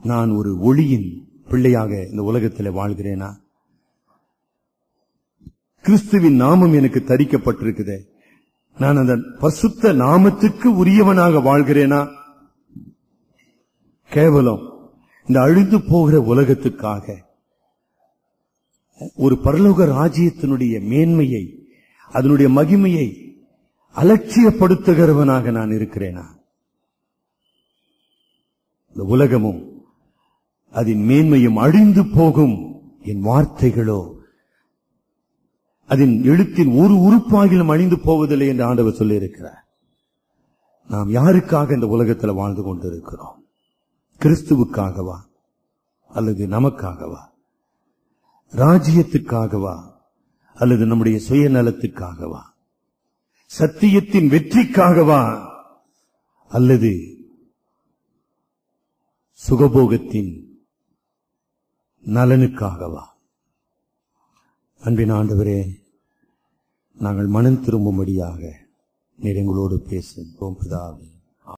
நான் ஒரு ஒளியின் பிள்ளையாக இந்த உலகத்தில் வாழ்கிறேனா? கிறிஸ்துவின் நாமம் எனக்கு தரிக்கப்பட்டிருக்குது. நான் அந்த பரிசுத்த நாமத்துக்கு உரியவனாக வாழ்கிறேனா? கேவலம் இந்த அழிந்து போகிற உலகத்துக்காக ஒரு பரலோக ராஜ்யத்தினுடைய மேன்மையை, அதனுடைய மகிமையை அலட்சியப்படுத்துகிறவனாக நான் இருக்கிறேனா? இந்த உலகமும் அதன் மேன்மையும் அழிந்து போகும், என் வார்த்தைகளோ அதன் எழுத்தின் ஒரு உறுப்பாகிலும் அழிந்து போவதில்லை என்று ஆண்டவர் சொல்லி இருக்கிறார். நாம் யாருக்காக இந்த உலகத்தில் வாழ்ந்து கொண்டிருக்கிறோம்? கிறிஸ்துவுக்காகவா அல்லது நமக்காகவா? ராஜ்யத்துக்காகவா அல்லது நம்முடைய சுயநலத்துக்காகவா? சத்தியத்தின் வெற்றிக்காகவா அல்லது சுகபோகத்தின் நலனுக்காகவா? அன்பின் ஆண்டவரே, நாங்கள் மனம் திரும்பும்படியாக நீர் எங்களோடு பேசும் பிதாவே.